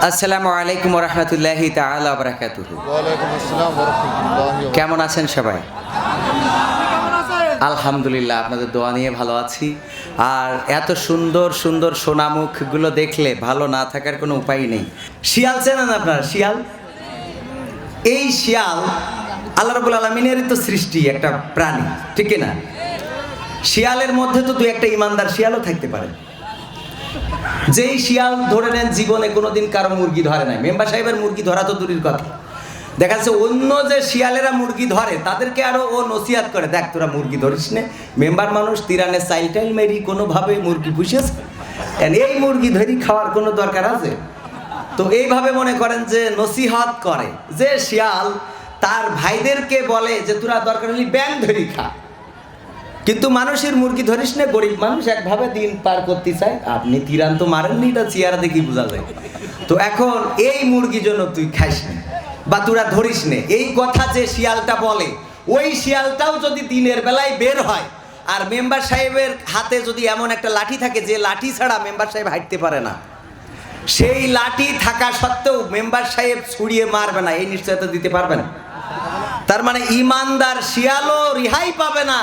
আসসালামু আলাইকুম ওয়া রাহমাতুল্লাহি তাআলা ওয়া বারাকাতুহু। ওয়া আলাইকুম আসসালাম ওয়া রাহমাতুল্লাহি ওয়া কেমন আছেন সবাই? আলহামদুলিল্লাহ, আপনাদের দোয়া নিয়ে ভালো আছি। আর এত সুন্দর সুন্দর সোনামুখগুলো দেখলে ভালো না থাকার কোনো উপায় নেই। শিয়াল চেনেন আপনারা? শিয়াল, এই শিয়াল আল্লাহ রাব্বুল আলামিনেরই তো সৃষ্টি, একটা প্রাণী, ঠিক না? শিয়ালের মধ্যে তো দুই একটা ইমানদার শিয়ালও থাকতে পারে। যেই শিয়াল ধরে নেন জীবনে কোনোদিন কারো মুরগি ধরে নাই, মেম্বার সাহেবের মুরগি ধরা তো দূরের কথা, দেখা যাচ্ছে অন্য যে শিয়ালেরা মুরগি ধরে তাদেরকে আরো ও নসিহাত করে, দেখ তোরা মুরগি ধরিস নে, মেম্বার মানুষ তিরানে চাইল টাইল মেরি কোনোভাবে মুরগি পুষেছে, এই মুরগি ধরি খাওয়ার কোনো দরকার আছে? তো এইভাবে মনে করেন যে নসিহত করে, যে শিয়াল তার ভাইদেরকে বলে যে তোরা দরকার হলে ব্যাং ধরি খা, কিন্তু মানুষের মুরগি ধরিস না, গরিব মানুষ একভাবে দিন পার করতে চায়। আপনি তিরান তো মারেননি, এটা চেয়ারা দেখি বোঝা যায়। তো এখন এই মুরগির জন্য তুই খাইস না বা তোরা ধরিস নে, এই কথা যে শিয়ালটা বলে, ওই শিয়ালটাও যদি দিনের বেলায় বের হয় আর মেম্বার সাহেবের হাতে যদি এমন একটা লাঠি থাকে যে লাঠি ছাড়া মেম্বার সাহেব হাঁটতে পারে না, সেই লাঠি থাকা সত্ত্বেও মেম্বার সাহেব ছুড়িয়ে মারবে না, এই নিশ্চয়তা দিতে পারবেন? তার মানে ইমানদার শিয়ালও রিহাই পাবে না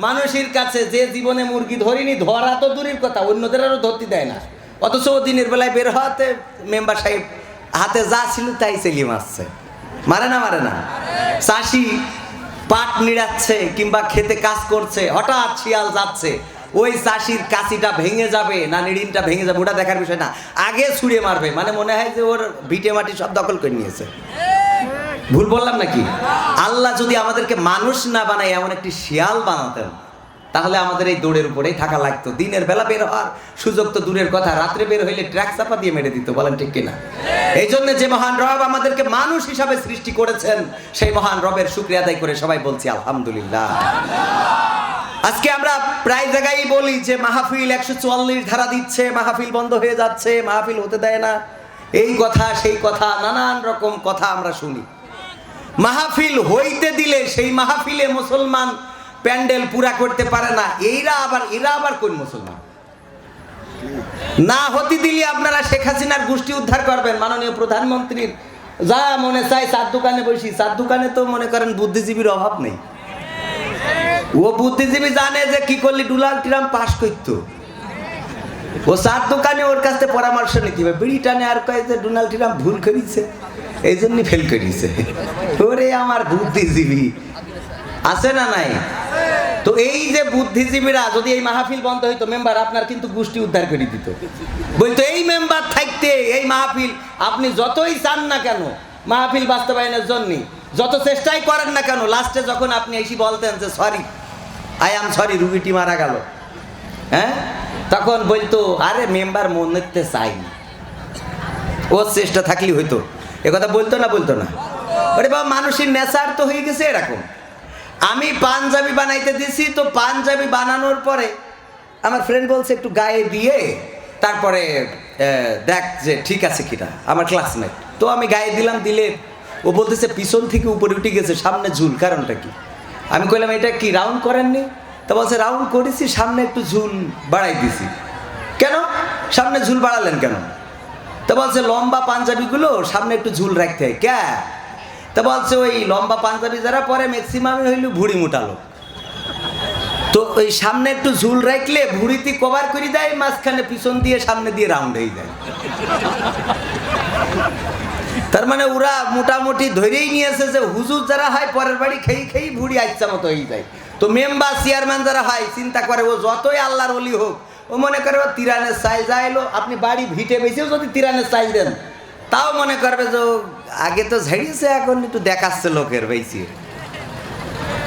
মানুষের কাছে যে জীবনে মুরগি ধরিনি, ধরা তো দূরের কথা, অন্যদের আরও ধরতে দেয় না, অথচ দিনের বেলায় বের হওয়াতে মেম্বার সাহেব হাতে যা ছিল তাই চেলিয়ে মারছে। মারে না? মারে না? চাষি পাট নিড়াচ্ছে কিংবা খেতে কাজ করছে, হঠাৎ শিয়াল যাচ্ছে, ওই চাষির কাঁচিটা ভেঙে যাবে না নিড়িনটা ভেঙে যাবে ওটা দেখার বিষয় না, আগে ছুঁড়ে মারবে, মানে মনে হয় যে ওর ভিটে মাটি সব দখল করে নিয়েছে। ভুল বললাম নাকি? আল্লাহ যদি আমাদেরকে মানুষ না বানায় এমন একটি শিয়াল বানাতেন, তাহলে আমাদের এই দৌড়ের উপরেই থাকা লাগতো। দিনের বেলা বের হওয়ার সুযোগ তো দূরের কথা, রাত্রে বের হইলে ট্র্যাক চাপা দিয়ে মেরে দিত, বলেন ঠিক কিনা? এই জন্য যে মহান রব আমাদেরকে মানুষ হিসাবে সৃষ্টি করেছেন, সেই মহান রবের শুকরিয়া আদায় করে সবাই বলছি আলহামদুলিল্লাহ। আজকে আমরা প্রায় জায়গায় বলি যে মাহফিল 144 ধারা দিচ্ছে, মাহফিল বন্ধ হয়ে যাচ্ছে, মাহফিল হতে দেয় না, এই কথা সেই কথা, নানান রকম কথা আমরা শুনি। মাহফিল হইতে দিলে সেই মাহফিলে মুসলমান প্যান্ডেল পুরা করতে পারে না, এরা আবার কোন মুসলমান? না হতে দিলে আপনারা শেখ হাসিনার গোষ্ঠী উদ্ধার করবেন। মাননীয় প্রধানমন্ত্রীর যা মনে চাই চার দোকানে বসি, চার দোকানে তো মনে করেন বুদ্ধিজীবীর অভাব নেই। ও বুদ্ধিজীবী জানে যে কি করলে ডোনাল্ড ট্রাম্প পাশ করতো, ও চার দোকানে ওর কাছে পরামর্শ নিতে হবে, বিড়ি টানে আর কয় যে ডোনাল্ড ট্রাম্প ভুল করেছে, এই জন্যই ফেল করেছে। ওরে আমার বুদ্ধিজীবী আছে না নাই? তো এই যে বুদ্ধিজীবীরা যদি এই মাহফিল বন্ধ হইতো, মেম্বার আপনার কিন্তু গোষ্ঠী উদ্ধার করে দিত, বলতো এই মেম্বার থাকতে এই মাহফিল আপনি যতই চান না কেন মাহফিল বাস্তবায়নের জন্য যত চেষ্টাই করেন না কেন, লাস্টে যখন আপনি এসে বলতেন যে সরি, আই এম সরি, রুগীটি মারা গেল, হ্যাঁ, তখন বলতো আরে মেম্বার মনেতে চাইনি, ওর চেষ্টা থাকলেই হইতো। একথা বলতো না? বলতো না? ওরে বাবা, মানুষের নেচার তো হয়ে গেছে এরকম। আমি পাঞ্জাবি বানাইতে দিছি, তো পাঞ্জাবি বানানোর পরে আমার ফ্রেন্ড বলছে একটু গায়ে দিয়ে তারপরে দেখ যে ঠিক আছে কিনা, আমার ক্লাসমেট, তো আমি গায়ে দিলাম, দিলে ও বলতেছে পিছন থেকে উপরে উঠে গেছে, সামনে ঝুল, কারণটা কি? আমি কইলাম এটা কি রাউন্ড করেননি? তো বলছে রাউন্ড করেছি, সামনে একটু ঝুল বাড়াই দিছি। কেন সামনে ঝুল বাড়ালেন কেন? তো বলছে লম্বা পাঞ্জাবিগুলো সামনে একটু ঝুল রাখতে হয়। কে? তো বলছে ওই লম্বা পাঞ্জাবি যারা পরে ম্যাক্সিমামই হইল ভুড়ি মোটালো, তো ওই সামনে একটু ঝুল রাখলে ভুড়িতে কভার করে দেয়, মাঝখানে পিছন দিয়ে সামনে দিয়ে রাউন্ড হয়ে যায়। তার মানে ওরা মোটামুটি ধরেই নিয়েছে যে হুজুর যারা হয় পরের বাড়ি খেয়ে খেয়ে ভুড়ি আচ্ছা মতো হয়ে যায়। তো মেম্বার চেয়ারম্যান যারা হয় চিন্তা করে ও যতই আল্লাহর ওলি হোক, ও মনে করে ও তিরানের চাইল যা এলো, আপনি বাড়ি ভিটে বেশিও যদি তিরানের চাইল দেন তাও মনে করবে যে আগে তো ঝাড়িয়েছে, এখন একটু দেখাচ্ছে লোকের বেশি।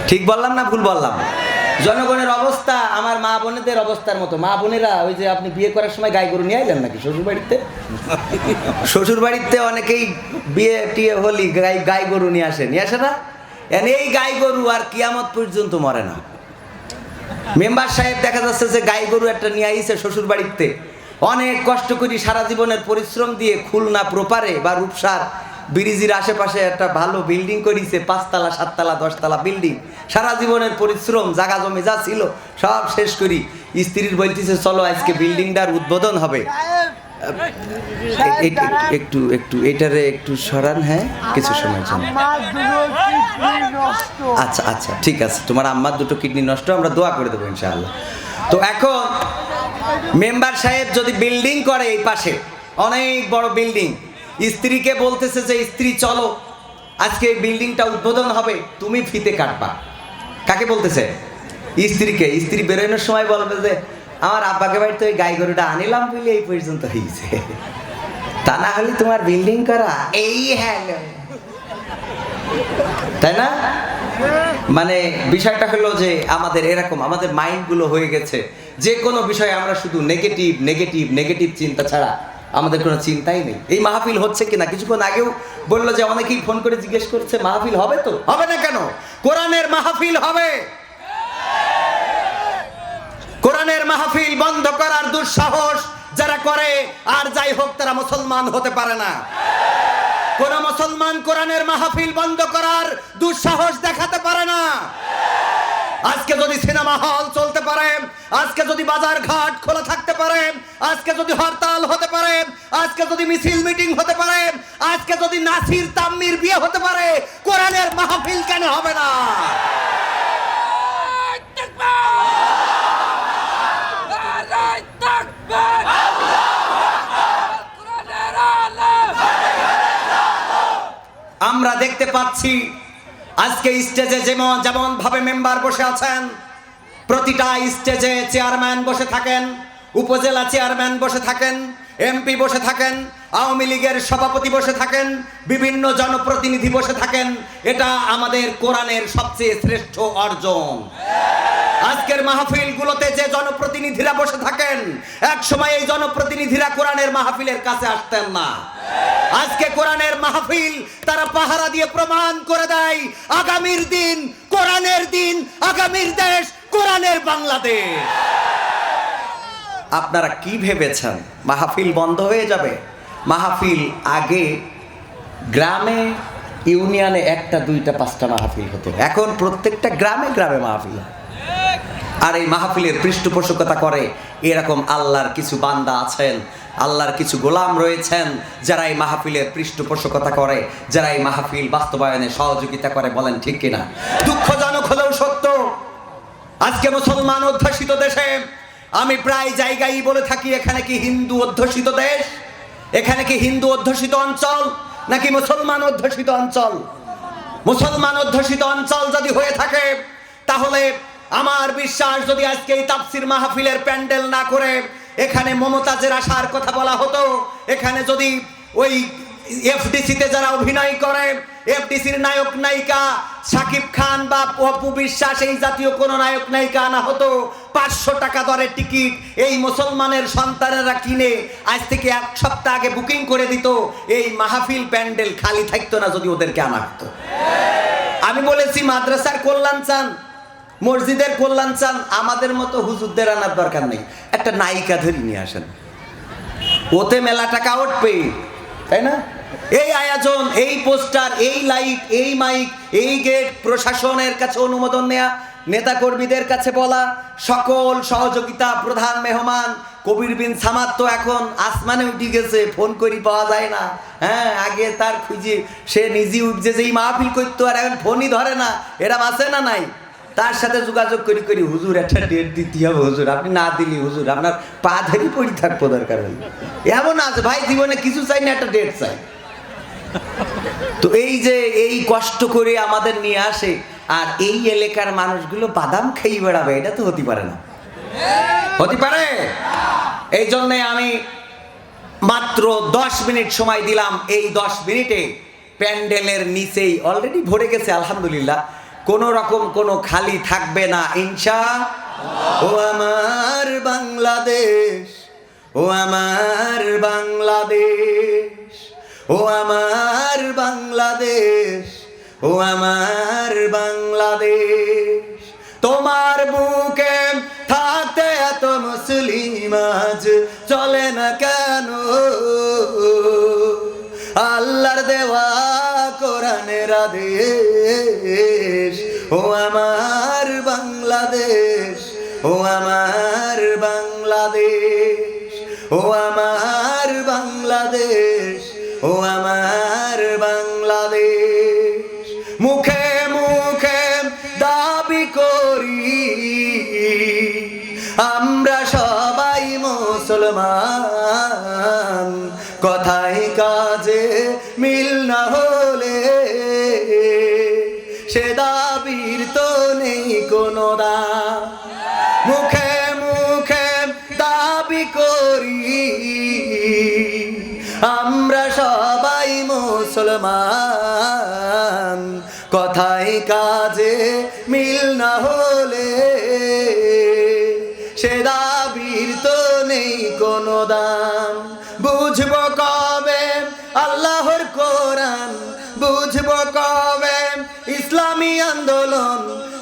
ঠিক বললাম না ভুল বললাম? জনগণের অবস্থা আমার মা বোনেদের অবস্থার মতো। মা বোনেরা ওই যে আপনি বিয়ে করার সময় গাই গরু নিয়ে আইলেন নাকি শ্বশুর বাড়িতে? শ্বশুর বাড়িতে অনেকেই বিয়ে টিয়ে হলি গাই গরু নিয়ে আসে না? এই গাই গরু আর কিয়ামত পর্যন্ত মরে না। মেম্বার সাহেব দেখা যাচ্ছে যে গাই গরু একটা নিয়ে আইছে শ্বশুর বাড়িতে, অনেক কষ্ট করি সারা জীবনের পরিশ্রম দিয়ে খুলনা প্রপারে বা রূপসার ব্রিজের আশেপাশে একটা ভালো বিল্ডিং করেছে, 5 তলা 7 তলা 10 তলা বিল্ডিং, সারা জীবনের পরিশ্রম, জায়গা জমি যা ছিল সব শেষ করি স্ত্রীর বলতেছে চলো আজকে বিল্ডিংটার উদ্বোধন হবে, একটু একটু এটারে একটু সরান, হ্যাঁ কিছু সময়ের জন্য। আচ্ছা আচ্ছা ঠিক আছে, তোমার আম্মার দুটো কিডনি নষ্ট, আমরা দোয়া করে দেবো ইনশাআল্লাহ। তো এখন মেম্বার সাহেব যদি বিল্ডিং করে, এই পাশে অনেক বড় বিল্ডিং, স্ত্রীকে বলতেছে যে স্ত্রী চলো আজকে এই বিল্ডিংটা উদ্বোধন হবে, তুমি ফিতে কাটবা। কাকে বলতেছে? স্ত্রীকে। স্ত্রী বেরোনোর সময় বলবে যে আমার আব্বাকে বাড়িতে ওই গাই গরুটা আনিলাম বলে এই পর্যন্ত হয়েছে, তা না হলে তোমার বিল্ডিং করা এই হ্যালো, তাই না? মানে বিষয়টা হলো যে আমাদের এরকম আমাদের মাইন্ডগুলো হয়ে গেছে, যে কোনো বিষয়ে আমরা শুধু নেগেটিভ নেগেটিভ নেগেটিভ চিন্তা ছাড়া আমাদের কোনো চিন্তাই নেই। এই মাহফিল হচ্ছে কিনা, কিছুক্ষণ আগেও বললো যে অনেকেই ফোন করে জিজ্ঞেস করছে মাহফিল হবে তো, হবে না কেন? কোরআনের মাহফিল হবে। কোরআনের মাহফিল বন্ধ করার দুঃসাহস যারা করে, আর যাই হোক তারা মুসলমান হতে পারে না। কোন মুসলমান কোরআনের মাহফিল বন্ধ করার দুঃসাহস দেখাতে পারে না। আজকে যদি সিনেমা হল চলতে পারে, আজকে যদি বাজার ঘাট খোলা থাকতে পারে, আজকে যদি হরতাল হতে পারে, আজকে যদি মিছিল মিটিং হতে পারে, আজকে যদি নাসির তাম্মির বিয়ে হতে পারে, কোরআনের মাহফিল কেন হবে না? আমরা দেখতে পাচ্ছি আজকে স্টেজে যেমন ভাবে মেম্বার বসে আছেন, প্রতিটা স্টেজে চেয়ারম্যান বসে থাকেন, উপজেলা চেয়ারম্যান বসে থাকেন, এমপি বসে থাকেন, আওয়ামী লীগের সভাপতি বসে থাকেন, বিভিন্ন জনপ্রতিনিধি বসে থাকেন। এটা আমাদের কোরআনের সবচেয়ে শ্রেষ্ঠ অর্জন। আজকের মাহফিলগুলোতে যে জনপ্রতিনিধিরা বসে থাকেন, এক সময় এই জনপ্রতিনিধিরা কোরআনের মাহফিলের কাছে আসতেন না। আজকে কোরআনের মাহফিল তারা পাহারা দিয়ে প্রমাণ করে দেয় আগামীর দিন কোরআনের দিন, আগামীর দেশ কোরআনের বাংলাদেশ। আপনারা কি ভেবেছেন মাহফিল বন্ধ হয়ে যাবে? মাহফিল আগে গ্রামে ইউনিয়নে একটা দুইটা পাঁচটা মাহফিল হতো, এখন প্রত্যেকটা গ্রামে গ্রামে মাহফিল। আর এই মাহফিলের পৃষ্ঠপোষকতা করে এরকম আল্লাহর কিছু বান্দা আছেন, আল্লাহর কিছু গোলাম রয়েছেন যারা এই মাহফিলের পৃষ্ঠপোষকতা করে, যারা এই মাহফিল বাস্তবায়নে সহযোগিতা করে। বলেন ঠিক কিনা? দুঃখজনক হলেও সত্য, আজকে মুসলমান অধ্যুষিত দেশে আমি প্রায় জায়গায় বলে থাকি, এখানে কি হিন্দু অধ্যুষিত দেশ? এখানে কি হিন্দু অধ্যুষিত অঞ্চল নাকি মুসলমান অধ্যুষিত অঞ্চল? মুসলমান অধ্যুষিত অঞ্চল যদি হয়ে থাকে, তাহলে আমার বিশ্বাস যদি আজকে এই তাফসীর মাহফিলের প্যান্ডেল না করে এখানে মমতাজের আসার কথা বলা হতো, এখানে যদি ওই এফডিসিতে যারা অভিনয় করে, এফডিসির নায়ক নায়িকা শাকিব খান বা অপু বিশ্বাস এই জাতীয় কোনো নায়ক নায়িকা আনা হতো, 500 টাকা দরে টিকিট এই মুসলমানের সন্তানেরা কিনে আজ থেকে এক সপ্তাহ আগে বুকিং করে দিত, এই মাহফিল প্যান্ডেল খালি থাকতো না যদি ওদেরকে আনা হতো। আমি বলেছি মাদ্রাসার কল্যাণ চান, মসজিদের কল্যাণ চান, আমাদের মতো হুজুরদের আনার দরকার নেই, একটা নায়িকা ধরে নিয়ে আসেন, ওতে মেলা টাকা উঠবে, তাই না? এই আয়োজন, এই পোস্টার, এই লাইট, এই মাইক, এই গেট, প্রশাসনের কাছে অনুমোদন নেয়া, নেতা কর্মীদের কাছে বলা, সকল সহযোগিতা, প্রধান মেহমান কবির বিন সামাদ তো এখন আসমানে উঠে গেছে, ফোন করি পাওয়া যায় না। হ্যাঁ, আগে তার খুঁজে সে নিজে উঠছে যেই মাহফিল করতো, আর এখন ফোনই ধরে না। এরা আছে না নাই? তার সাথে যোগাযোগ করি হুজুর একটা ডেট দিতে হবে, হুজুর আপনি না দিলি হুজুর আপনার পা ধরি পড়ি থাকবো, দরকার হলে। এমন আছে ভাই, জীবনে কিছু চাই না, একটা ডেট চাই। তো এই যে এই কষ্ট করে আমাদের নিয়ে আসে, আর এই এলাকার মানুষগুলো বাদাম খেয়ে বেড়াবে, এটা তো হতে পারে না, হতে পারে? এই জন্যে আমি মাত্র 10 মিনিট সময় দিলাম। এই 10 মিনিটে প্যান্ডেলের নিচেই অলরেডি ভরে গেছে আলহামদুলিল্লাহ, কোনো রকম কোনো খালি থাকবে না ইনশাআল্লাহ। ও আমার বাংলাদেশ, ও আমার বাংলাদেশ, ও আমার বাংলাদেশ, ও আমার বাংলাদেশ, তোমার বুকে থাকতে এত মুসলিম আজ চলে না কেন? আল্লাহর দেওয়া কোরআনের আদেশ, ও আমার বাংলাদেশ, ও আমার বাংলাদেশ, ও আমার বাংলাদেশ, ও আমার বাংলাদেশ। মুখে মুখে দাবি করি আমরা সবাই মুসলমান, কথায় কাজে মিল না হলে সে দাবির তো নেই কোনো দাম। মুখে মুখে দাবি করি আমরা সবাই মুসলমান, কথায় কাজে মিল না হলে সে দাবির তো নেই কোনো দাম। বুঝবো কবে আল্লাহর কোরআন, বুঝবো কবে ইসলামী আন্দোলন,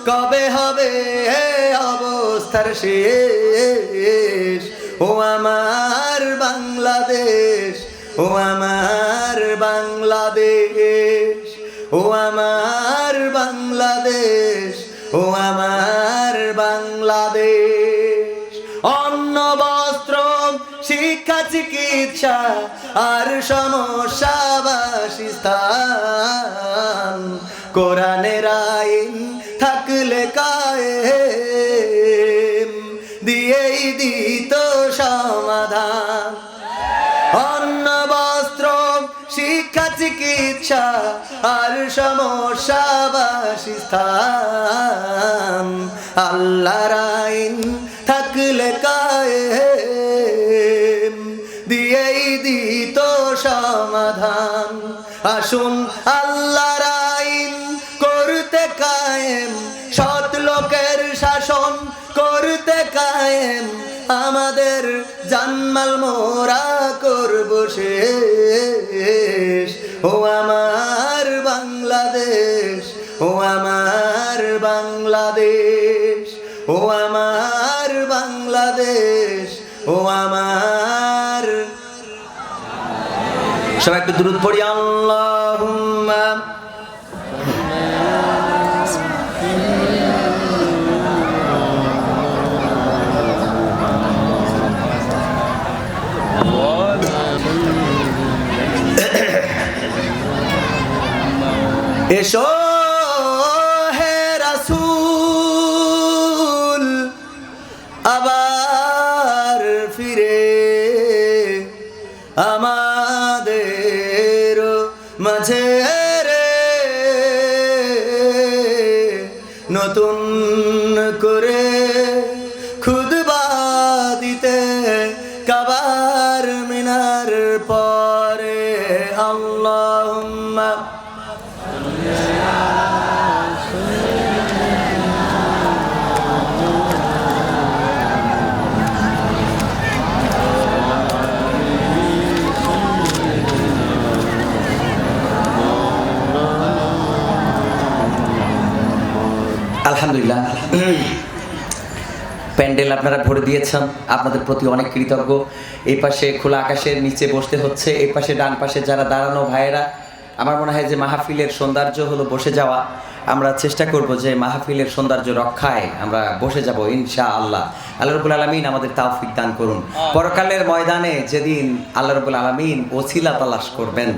কবে হবে অবস্থার শেষ। ও আমার বাংলাদেশ, ও আমার বাংলাদেশ, ও আমার বাংলাদেশ, ও আমার বাংলাদেশ। অন্ন বস্ত্র শিক্ষা চিকিৎসা আর সমস্যা বাসস্থান, কোরআনের আইন থাকলে কায়েম দিয়েই দিত সমাধান। অন্ন বস্ত্র শিক্ষা চিকিৎসা আর সমস্যা বাসস্থান, আল্লাহর আইন থাকলে কায়েম দিয়েই দিত সমাধান। আসুন আল্লাহর আইন করতে কায়েম, সৎ লোকের শাসন করতে কায়েম, আমাদের জানমাল মোরা করব শেষ। ও আমার বাংলাদেশ, ও আমার বাংলাদেশ, ও আমার বাংলাদেশ, ও আমার। সবাই একটু দুরূদ পড়ি। আল্লাহুম্মা এসো হে রাসূল আবার ফিরে আমাদের মাঝে রে, নতুন করে খুতবা দিতে কাবার মিনার পরে। আল্লাহুম্মা আলহামদুলিল্লাহ, প্যান্ডেল আপনারা ভরে দিয়েছেন, আপনাদের প্রতি অনেক কৃতজ্ঞ। এই পাশে খোলা আকাশের নিচে বসতে হচ্ছে, এই পাশে ডান পাশে যারা দাঁড়ানো ভাইয়েরা, আমার মনে হয় যে মাহফিলের সৌন্দর্য হলো বসে যাওয়া। আমরা চেষ্টা করব যে মাহফিলের সৌন্দর্য রক্ষায় আমরা বসে যাব ইনশাআল্লাহ। আল্লাহ রাব্বুল আলামিন আমাদের তৌফিক দান করুন। পরকালের ময়দানে যেদিন আল্লাহ রাব্বুল আলামিন ওসিলা তালাশ করবেন,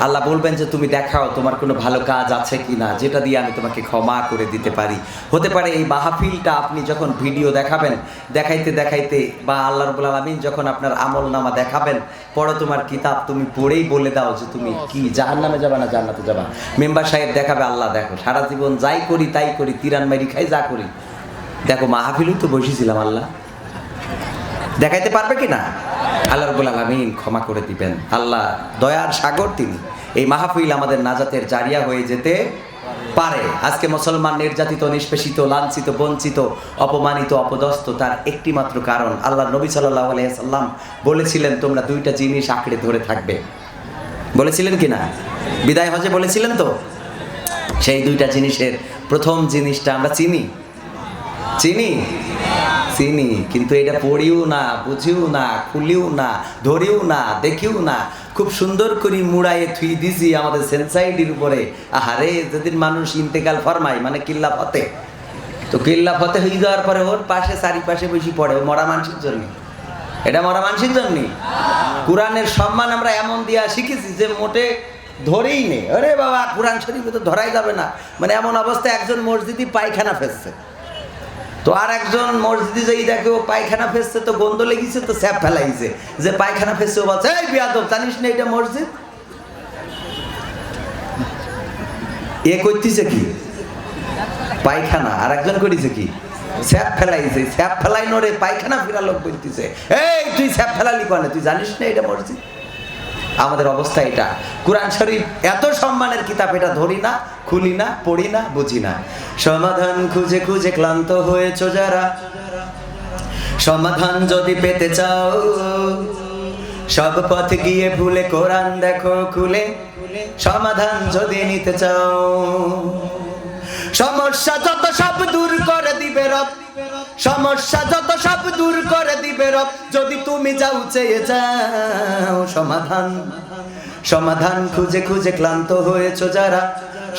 আল্লাহ বলবেন যে তুমি দেখাও তোমার কোনো ভালো কাজ আছে কি না, যেটা দিয়ে আমি তোমাকে ক্ষমা করে দিতে পারি। হতে পারে এই মাহফিলটা আপনি যখন ভিডিও দেখাবেন, দেখাইতে দেখাইতে, বা আল্লাহ রাব্বুল আলামিন যখন আপনার আমল নামা দেখাবেন, পড়ো তোমার কিতাব, তুমি পড়েই বলে দাও যে তুমি কি জাহান্নামে যাবা না জান্নাতে যাবা। মেম্বার সাহেব দেখাবে, আল্লাহ দেখো সারা জীবন যাই করি তাই করি, তিরান মারি খাই যা করি, দেখো মাহফিলও তো বসেছিলাম, আল্লাহ দেখাইতে পারবে কি না? আল্লাহ রাব্বুল আলামিন ক্ষমা করে দিবেন। আল্লাহ দয়ার সাগর তিনি। এই মাহফিল আমাদের নাজাতের জারিয়া হয়ে যেতে পারে। আজকে মুসলমান নির্যাতিত, নিষ্পেষিত, লাঞ্ছিত, বঞ্চিত, অপমানিত, অপদস্থ, তার একটি মাত্র কারণ আল্লাহ নবী সাল্লাল্লাহু আলাইহি সাল্লাম বলেছিলেন তোমরা দুইটা জিনিস আঁকড়ে ধরে থাকবে। বলেছিলেন কি না? বিদায় হজে বলেছিলেন তো। সেই দুইটা জিনিসের প্রথম জিনিসটা আমরা চিনি, কিন্তু এটা পড়িও না, বুঝিও না, খুলিও না, ধরিও না, দেখিও না, খুব সুন্দর করে মুড়াইয়ে থুই দিছি আমাদের সেন্সাইটির উপরে। আহারে, যেদিন মানুষ ইন্তেকাল ফরমায়, মানে কিল্লা ফতে, তো কিল্লা ফতে হয়ে যাওয়ার পরে ওর পাশে চারিপাশে বসে পড়ে, ও মরা মানুষের জন্য। এটা মরা মানুষের জন্য। কোরআনের সম্মান আমরা এমন দিয়া শিখেছি যে মোটে ধরেই নেই। আরে বাবা, কোরআন শরীফে তো ধরাই যাবে না, মানে এমন অবস্থায় একজন মসজিদে পায়খানা ফেলছে, তো আর একজন মসজিদে যাই দেখে ও পায়খানা ফেলছে, তো গন্ধ লেগেছে, তো স্যাপ ফেলাইছে যে পায়খানা ফেলছে। ও বলছে, এই বিয়াদব, জানিস না এটা মসজিদ? এ করতেছে কি? পায়খানা। আর একজন করেছে কি? স্যাপ ফেলাইছে। স্যাপ ফেলাই নরে পায়খানা ফেরা লোক বলতেছে, এই তুই স্যাপ ফেলালি কেন? তুই জানিস না এটা মসজিদ? আমাদের অবস্থা এটা। কোরআন শরীফ এত সম্মানের কিতাব, এটা ধরি না, খুলি না, পড়ি না, বুঝি না। সমাধান খুঁজে খুঁজে ক্লান্ত হয়েছো যারা, সমাধান যদি পেতে চাও, সব পথ গিয়ে ভুলে কোরআন দেখো খুলে, সমাধান যদি নিতে চাও। সমস্যা যত সব দূর করে দিবে রব, সমস্যা যত সব দূর করে দিবে রব, যদি তুমি যাও চেয়ে যাও সমাধান। সমাধান খুঁজে খুঁজে ক্লান্ত হয়েছো যারা,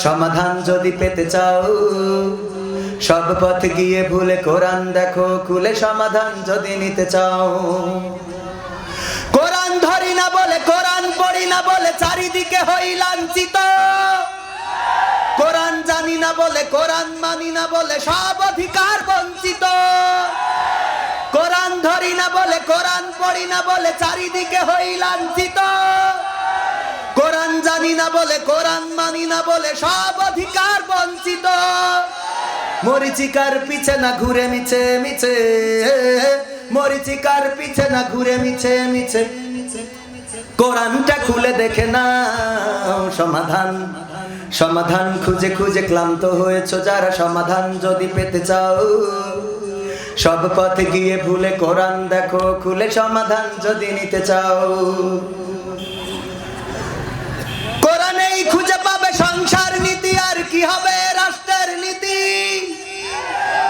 সমাধান যদি পেতে চাও, সব পথ গিয়ে ভুলে কোরআন দেখো খুলে, সমাধান যদি নিতে চাও। কোরআন ধরি না বলে, কোরআন পড়ি না বলে চারিদিকে হই লাঞ্ছিত, কোরআন জানি না বলে, কোরআন মানি না বলে সব অধিকার বঞ্চিত। কোরআন ধরি না বলে, কোরআন পড়ি না বলে চারিদিকে হই লাঞ্ছিত, কোরআন জানি না বলে, কোরআন মানি না বলে সব অধিকার বঞ্চিত। মরিচিকার পিছে না ঘুরে মিছে মিছে, মরিচিকার পিছে না ঘুরে মিছে মিছে, কোরআনটা খুলে দেখে নাও সমাধান। সমাধান খুঁজে খুঁজে ক্লান্ত হয়েছো যারা, সমাধান যদি পেতে চাও, সব পথ গিয়ে ভুলে কোরআন দেখো খুলে, সমাধান যদি নিতে চাও। কোরআনেই খুঁজে পাবে সংসার নীতি, আর কি হবে রাষ্ট্রের নীতি।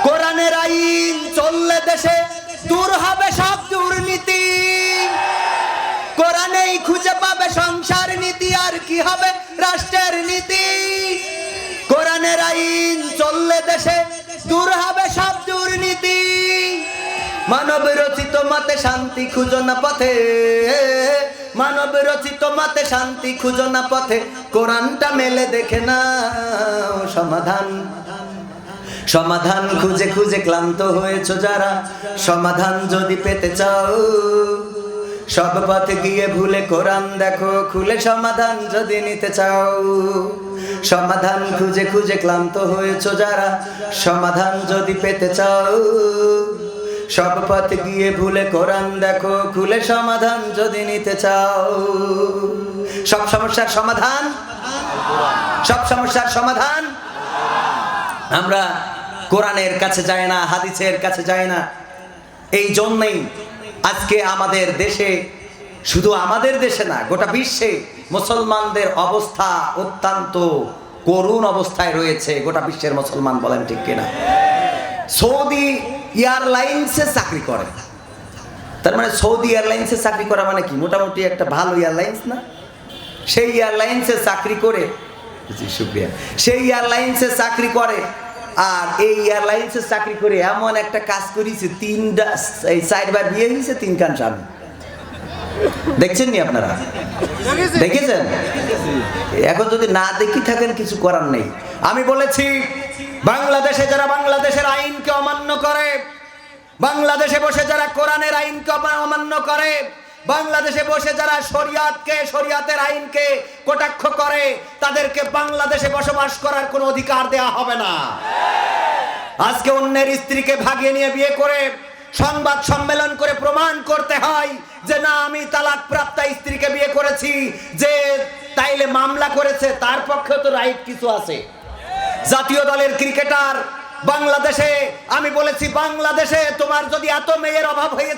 কোরআনের আইন চললে দেশে দূর হবে সব দুর্নীতি। কোরআনেই খুঁজে পাবে সংসার নীতি, আর কি হবে রাষ্ট্রের নীতি। কোরআনের আইন চললে দেশে দূর হবে সব দুর্নীতি। মানব রচিত মতে শান্তি খুঁজো না পথে, মানব রচিত মতে শান্তি খুঁজো না পথে, কোরআনটা মেলে দেখে নাও সমাধান। সমাধান খুঁজে খুঁজে ক্লান্ত হয়েছো যারা, সমাধান যদি পেতে চাও, সব পথ গিয়ে ভুলে কোরআন দেখো খুলে, সমাধান যদি নিতে চাও। সমাধান খুঁজে খুঁজে ক্লান্ত হয়েছো যারা, সমাধান যদি পেতে চাও, সব পথ গিয়ে ভুলে কোরআন দেখো খুলে, সমাধান যদি নিতে চাও। সব সমস্যার সমাধান, সব সমস্যার সমাধান। আমরা কোরআনের কাছে যাই না, হাদিসের কাছে যাই না। এই জন্যই আজকে আমাদের দেশে, শুধু আমাদের দেশে না, গোটা বিশ্বে মুসলমানদের অবস্থা অত্যন্ত করুণ অবস্থায় রয়েছে। গোটা বিশ্বের মুসলমান, বলেন ঠিক কিনা? সৌদি এয়ারলাইন্সে চাকরি করে, তার মানে সৌদি এয়ারলাইন্সে চাকরি করা মানে কি? মোটামুটি একটা ভালো এয়ারলাইন্স না? সেই এয়ারলাইন্সে চাকরি করে, শুক্রিয়া, সেই এয়ারলাইন্সে চাকরি করে। আর এই এয়ারলাইন্সে চাকরি করে এমন একটা কাজ করেছে, 4বার বিয়ে হয়েছে, 3 খান স্বামী। দেখছেন নি আপনারা? দেখেছেন? এখন যদি না দেখি থাকেন, কিছু করার নেই। আমি বলেছি, বাংলাদেশে যারা বাংলাদেশের আইনকে অমান্য করে, বাংলাদেশে বসে যারা কোরআনের আইনকে অমান্য করে, বাংলাদেশে বসে যারা শরিয়াতকে, শরিয়াতের আইনকে কটাক্ষ করে, তাদেরকে বাংলাদেশে বসবাস করার কোনো অধিকার দেয়া হবে না। আজকে অন্যের স্ত্রীকে ভাগিয়ে নিয়ে বিয়ে করে সংবাদ সম্মেলন করে প্রমাণ করতে হয় যে না, আমি তালাক প্রাপ্তা স্ত্রীকে বিয়ে করেছি, যে তাইলে মামলা করেছে, তার পক্ষে তো রাইট কিছু আছে। জাতীয় দলের ক্রিকেটার বাংলাদেশে, আমি বলেছি, বাংলাদেশে তোমার যদি এত মেয়ের অভাব হয়ে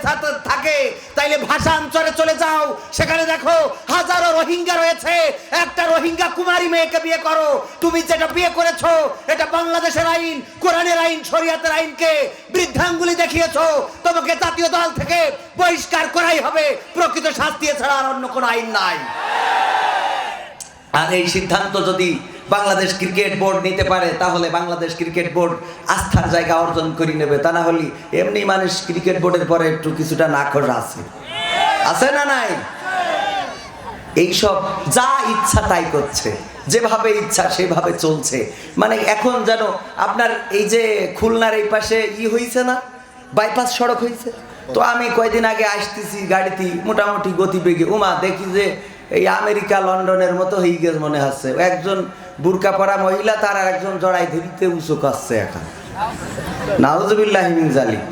থাকে, তাইলে ভাষান্তরে চলে যাও, সেখানে দেখো হাজারো রোহিঙ্গা রয়েছে, একটা রোহিঙ্গা কুমারী মেয়েকে বিয়ে করো। তুমি যেটা বিয়ে করেছো এটা বাংলাদেশের আইন, কোরআনের আইন, শরিয়াতের আইনকে বৃদ্ধাঙ্গুলি দেখিয়েছো, তোমাকে জাতীয় দল থেকে বহিষ্কার করাই হবে। প্রকৃত শাস্তি ছাড়া আর অন্য কোনো আইন নাই। আর এই সিদ্ধান্ত যদি বাংলাদেশ ক্রিকেট বোর্ড নিতে পারে, তাহলে বাংলাদেশ ক্রিকেট বোর্ড আস্থার জায়গা অর্জন করে নেবে। তা না হলে এমনি মানুষ ক্রিকেট বোর্ডের পরে একটু কিছুটা নাখোশ আছে না নাই? এইসব যা ইচ্ছা তাই করছে, যেভাবে ইচ্ছা সেভাবে চলছে। মানে এখন যেন আপনার এই যে খুলনার এই পাশে হয়েছে না, বাইপাস সড়ক হয়েছে, তো আমি কয়দিন আগে আসতেছি গাড়িতে মোটামুটি গতিবেগে, উমা দেখি যে এই আমেরিকা লন্ডনের মতো হয়ে গেছে মনে হচ্ছে। একজন বুরকা পরা মহিলা তার আর একজন জড়াই ধরিতে উঁচু করছে এখন, নাউজুবিল্লাহি মিন জালিক।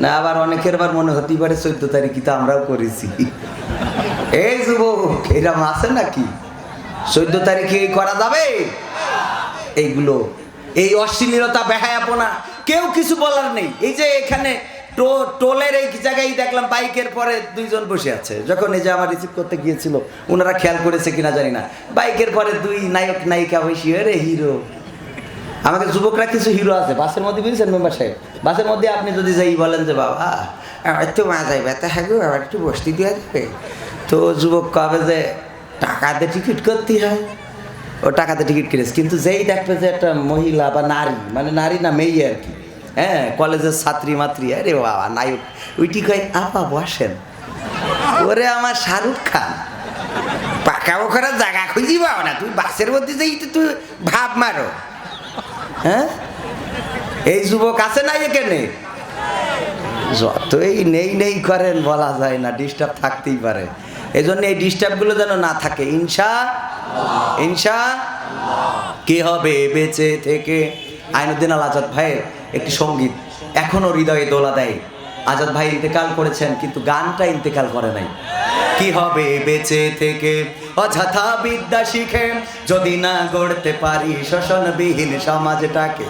না আবার অনেকের বার মনে হতে পারে 14 তারিখে তো আমরাও করেছি। এই যুবক, এরকম আছে নাকি? 14 তারিখে করা যাবে এইগুলো? এই অশ্লীলতা, বেহায়াপনা, কেউ কিছু বলার নেই। এই যে এখানে টোলের এই জায়গায় দেখলাম বাইকের পরে 2 জন বসে আছে। যখন এই যে আমার রিসিভ করতে গিয়েছিল, ওনারা খেয়াল করেছে কিনা জানি না, বাইকের পরে 2 নায়ক নায়িকা বসে, রে হিরো। আমাকে যুবকরা কিছু হিরো আছে বাসের মধ্যে, বুঝছেন মেম্বার সাহেব? বাসের মধ্যে আপনি যদি যাই বলেন যে বাবা একটু মা যাইবে, তা হ্যাঁ গো আবার একটু বসতে দেওয়া যাবে, তো যুবক কবে যে টাকাতে টিকিট করতে হয়, ও টাকাতে টিকিট কিনেছে। কিন্তু যেই দেখবে যে একটা মহিলা বা নারী, মানে নারী না মেয়ে আর কি, হ্যাঁ, কলেজের ছাত্রী মাত্রী, আরে বাবা নায়ক, ওইটি কয় আপা বসেন। ওরে আমার শাহরুখ খান, পাকা ওখানে জায়গা খুঁজি পাও না, তুই বাসের মধ্যে যাই তুই ভাব মারো। হ্যাঁ, এই যুবক আছে না এখানে? যতই নেই নেই করেন বলা যায় না, ডিস্টার্ব থাকতেই পারে। এই জন্য এই ডিস্টার্বগুলো যেন না থাকে। ইনশা কি হবে বেঁচে থেকে। আইনুদ্দিন আল আজাদ ভাইয়ের একটি সঙ্গীত এখনো হৃদয়ে দোলা দেয়। আজাদ ভাই ইন্তেকাল করেছেন, কিন্তু গানটা ইন্তেকাল করে নাই। কি হবে বেঁচে থেকে অযথা বিদ্যা শিখে, যদি না গড়তে পারি শোষণবিহীন সমাজটাকে।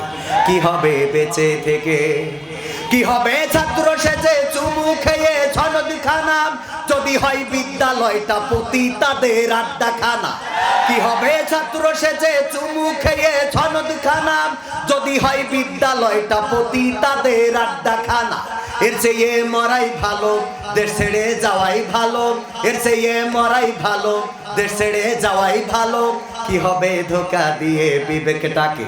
কি হবে বেঁচে থেকে, কি হবে ছাত্র সেজে চুমু খেয়ে সনদ খানা, যদি হয় বিদ্যালয়টা পতি তাদের আড্ডাখানা। কি হবে ছাত্র সেজে চুমু খেয়ে সনদ খানা, যদি হয় বিদ্যালয়টা পতি তাদের আড্ডাখানা। এর চেয়ে মরাই ভালো, দেশ ছেড়ে যাওয়াই ভালো। এর চেয়ে মরাই ভালো, দেশ ছেড়ে যাওয়াই ভালো। কি হবে ধোকা দিয়ে বিবেকটাকে,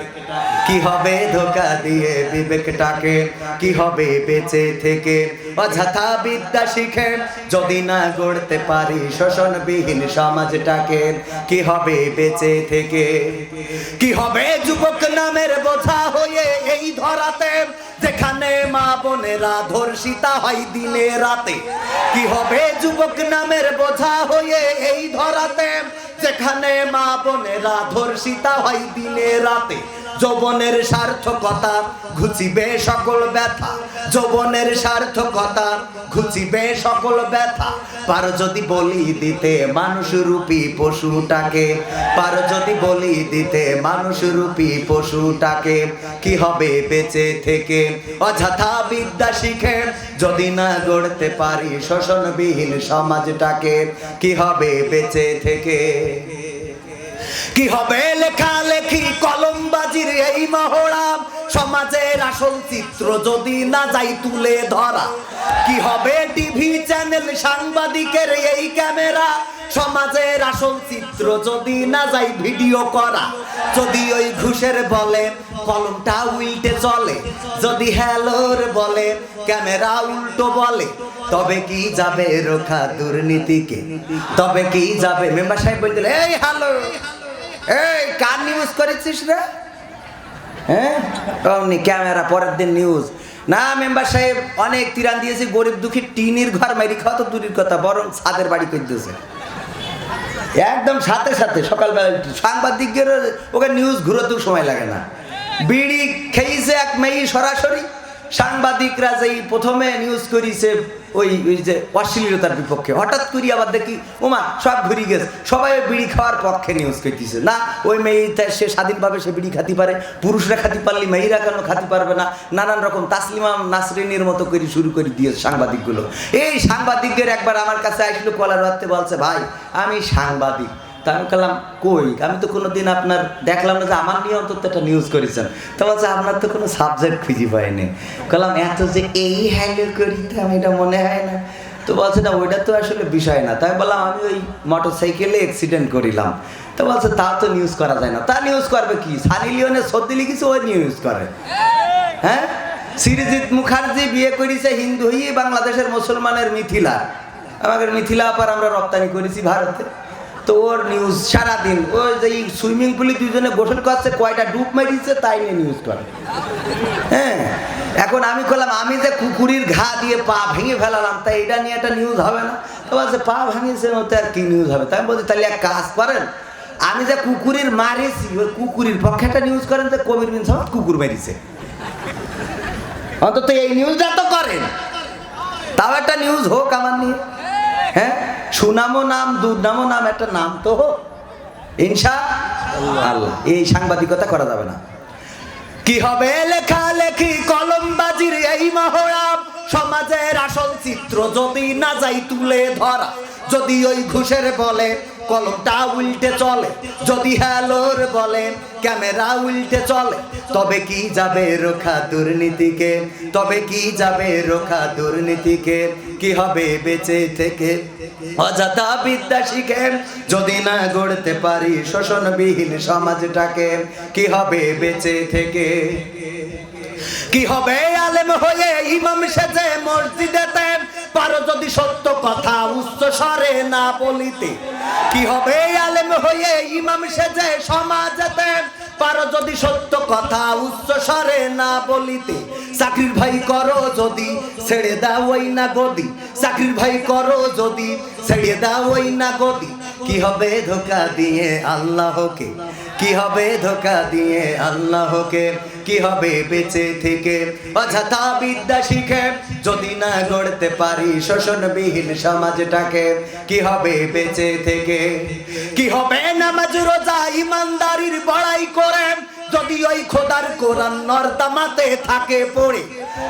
কি হবে ধোকা দিয়ে বিবেকটাকে। কি হবে বেঁচে থেকে অযথা বিদ্যা শিখে, যদি না গড়তে পারি শোষণবিহীন সমাজটাকে। কি হবে বেঁচে থেকে, কি হবে যুবক নামের বোঝা হয়ে এই ধরাতে, যেখানে মা বোনেরা ধর্ষিতা হয় দিনে রাতে। কি হবে যুবক নামের বোঝা হয়ে এই ধরাতে, যেখানে মা বোনেরা ধর্ষিতা হয় দিনে রাতে। যৌবনের সার্থকতা ঘুচিবে সকল ব্যথা, যৌবনের সার্থকতা ঘুচিবে সকল ব্যথা। পারো যদি বলি দিতে মানুষরূপী পশুটাকে, পারো যদি বলি দিতে মানুষরূপী পশুটাকে। কি হবে বেঁচে থেকে অযথা বিদ্যা শিখে, যদি না গড়তে পারি শোষণবিহীন সমাজটাকে। কি হবে বেঁচে থেকে, কি হবে লেখালেখি কলমবাজির এই মহড়া, সমাজের আসল চিত্র যদি না যাই তুলে ধরা। কি হবে টিভি চ্যানেল সাংবাদিকের এই ক্যামেরা, সমাজের আসল চিত্র যদি না যাই ভিডিও করা। যদি ওই ঘুষের বলে কলমটা উল্টে চলে, যদি হ্যালোর বলে ক্যামেরা উল্টো বলে, তবে কি যাবে রোখা দুর্নীতিকে, তবে কি যাবে। মেম্বার সাহেব বলতে এই হ্যালো, এই কার নিউজ করেছিস রে? হ্যাঁ, অমনি ক্যামেরা, পরের দিন নিউজ। না মেম্বার সাহেব, অনেক তিরান দিয়েছি, গরিব দুঃখী টিনির ঘর মারি খাওয়া তো দূরের কথা, বরং ছাদের বাড়ি করে দিয়েছে একদম সাথে সাথে। সকালবেলা সাংবাদিকের ওকে নিউজ ঘুরোতেও সময় লাগে না। বিড়ি খেয়েছে এক মেয়ে সরাসরি, সাংবাদিকরা যেই প্রথমে নিউজ করিছে ওই যে অশ্লীলতার বিপক্ষে, হঠাৎ করি আবার দেখি ওমা সব ঘুরি গেছে, সবাই বিড়ি খাওয়ার পক্ষে নিউজ করতেছে। না, ওই মেয়েটা সে স্বাধীনভাবে সে বিড়ি খাতে পারে, পুরুষরা খাতে পারলে মেয়েরা কেন খাতে পারবে না? নানান রকম তাসলিমা নাসরিনের মতো করে শুরু করে দিয়েছে সাংবাদিকগুলো। এই সাংবাদিকদের একবার আমার কাছে আসলো, কলার রাখতে বলছে, ভাই আমি সাংবাদিক। তা আমি বললাম কই, আমি তো কোনোদিন আপনার দেখলাম না যে আমার নিয়ে অন্তত একটা নিউজ করেছেন। তো বলছে আপনার তো কোনো সাবজেক্ট খুঁজে পাইনি। বললাম এত যে এই হ্যালো করি তো আমি এটা মনে হয় না। তো বলছে না ওইটা তো আসলে বিষয় না। তাই বললাম আমি ওই মোটর সাইকেলে অ্যাক্সিডেন্ট করিলাম। তো বলছে তা তো নিউজ করা যায় না। তা নিউজ করবে কি? সানি লিওনের সর্দি লিখেছে ওই নিউজ করে। হ্যাঁ, সৃজিত মুখার্জি বিয়ে করেছে হিন্দু হয়ে বাংলাদেশের মুসলমানের মিথিলা। আমাদের মিথিলা আপার আমরা রপ্তানি করেছি ভারতে। তো ওর নিউজ সারাদিন ওই যে সুইমিং পুলে দুজনে গোসল করছে, কয়টা ডুব মেরিয়েছে তাই নিয়ে নিউজ করে। হ্যাঁ, এখন আমি বললাম আমি যে কুকুরের ঘা দিয়ে পা ভেঙে ফেলালাম, তাই এটা নিয়ে একটা নিউজ হবে না? তো বলছে পা ভাঙিয়েছে ওতে আর কি নিউজ হবে? তাই আমি বলছি তাহলে এক কাজ করেন, আমি যে কুকুরের মারিছি ওই কুকুরের পক্ষে একটা নিউজ করেন যে কবির বিন সামাদ কুকুর মেরেছে। অন্তত এই নিউজটা তো করেন, তাও একটা নিউজ হোক আমার নিয়ে। হ্যাঁ, সুনামও নাম দুর্নামও নাম, একটা নাম তো হোক ইনশাআল্লাহ। এই সাংবাদিকতা করা যাবে না। কি হবে লেখালেখি কলমবাজির এই মহড়া, সমাজের আসল চিত্র যদি না যাই তুলে ধরা। যদি ওই ঘুষের বলে কলমটা উল্টে চলে, যদি হ্যালোর বলে ক্যামেরা উল্টে চলে, তবে কি যাবে রোখা দুর্নীতিকে? তবে কি যাবে রোখা দুর্নীতিকে? কি হবে বেঁচে থেকে অযথা বিদ্যা শিখে যদি না গড়তে পারি শোষণবিহীন সমাজটাকে? কি হবে বেঁচে থেকে? কি হবে আলেম হয়ে ইমাম সেজে মসজিদেতে পারো যদি সত্য কথা উচ্চ স্বরে না বলিতে? কি হবে আলেম হয়ে ইমাম সেজে সমাজেতে পারো যদি সত্য কথা উচ্চ স্বরে না বলিতে? চাকরির ভাই করো যদি ছেড়ে দাও ওই না গদি, চাকরির ভাই করো যদি ছেড়ে দাও ওই না গদি। কি হবে ধোঁকা দিয়ে আল্লাহকে? কি হবে ধোঁকা দিয়ে আল্লাহকে? কি হবে বেঁচে থেকে অযথা বিদ্যা শিখে যদি না গড়তে পারি শোষণবিহীন সমাজটাকে? কি হবে বেঁচে থেকে? কি হবে নামাজ রোজা ইমানদারির বড়াই করে যদি ওই খোদার কোরআন নর্দমাতে থাকে পড়ে?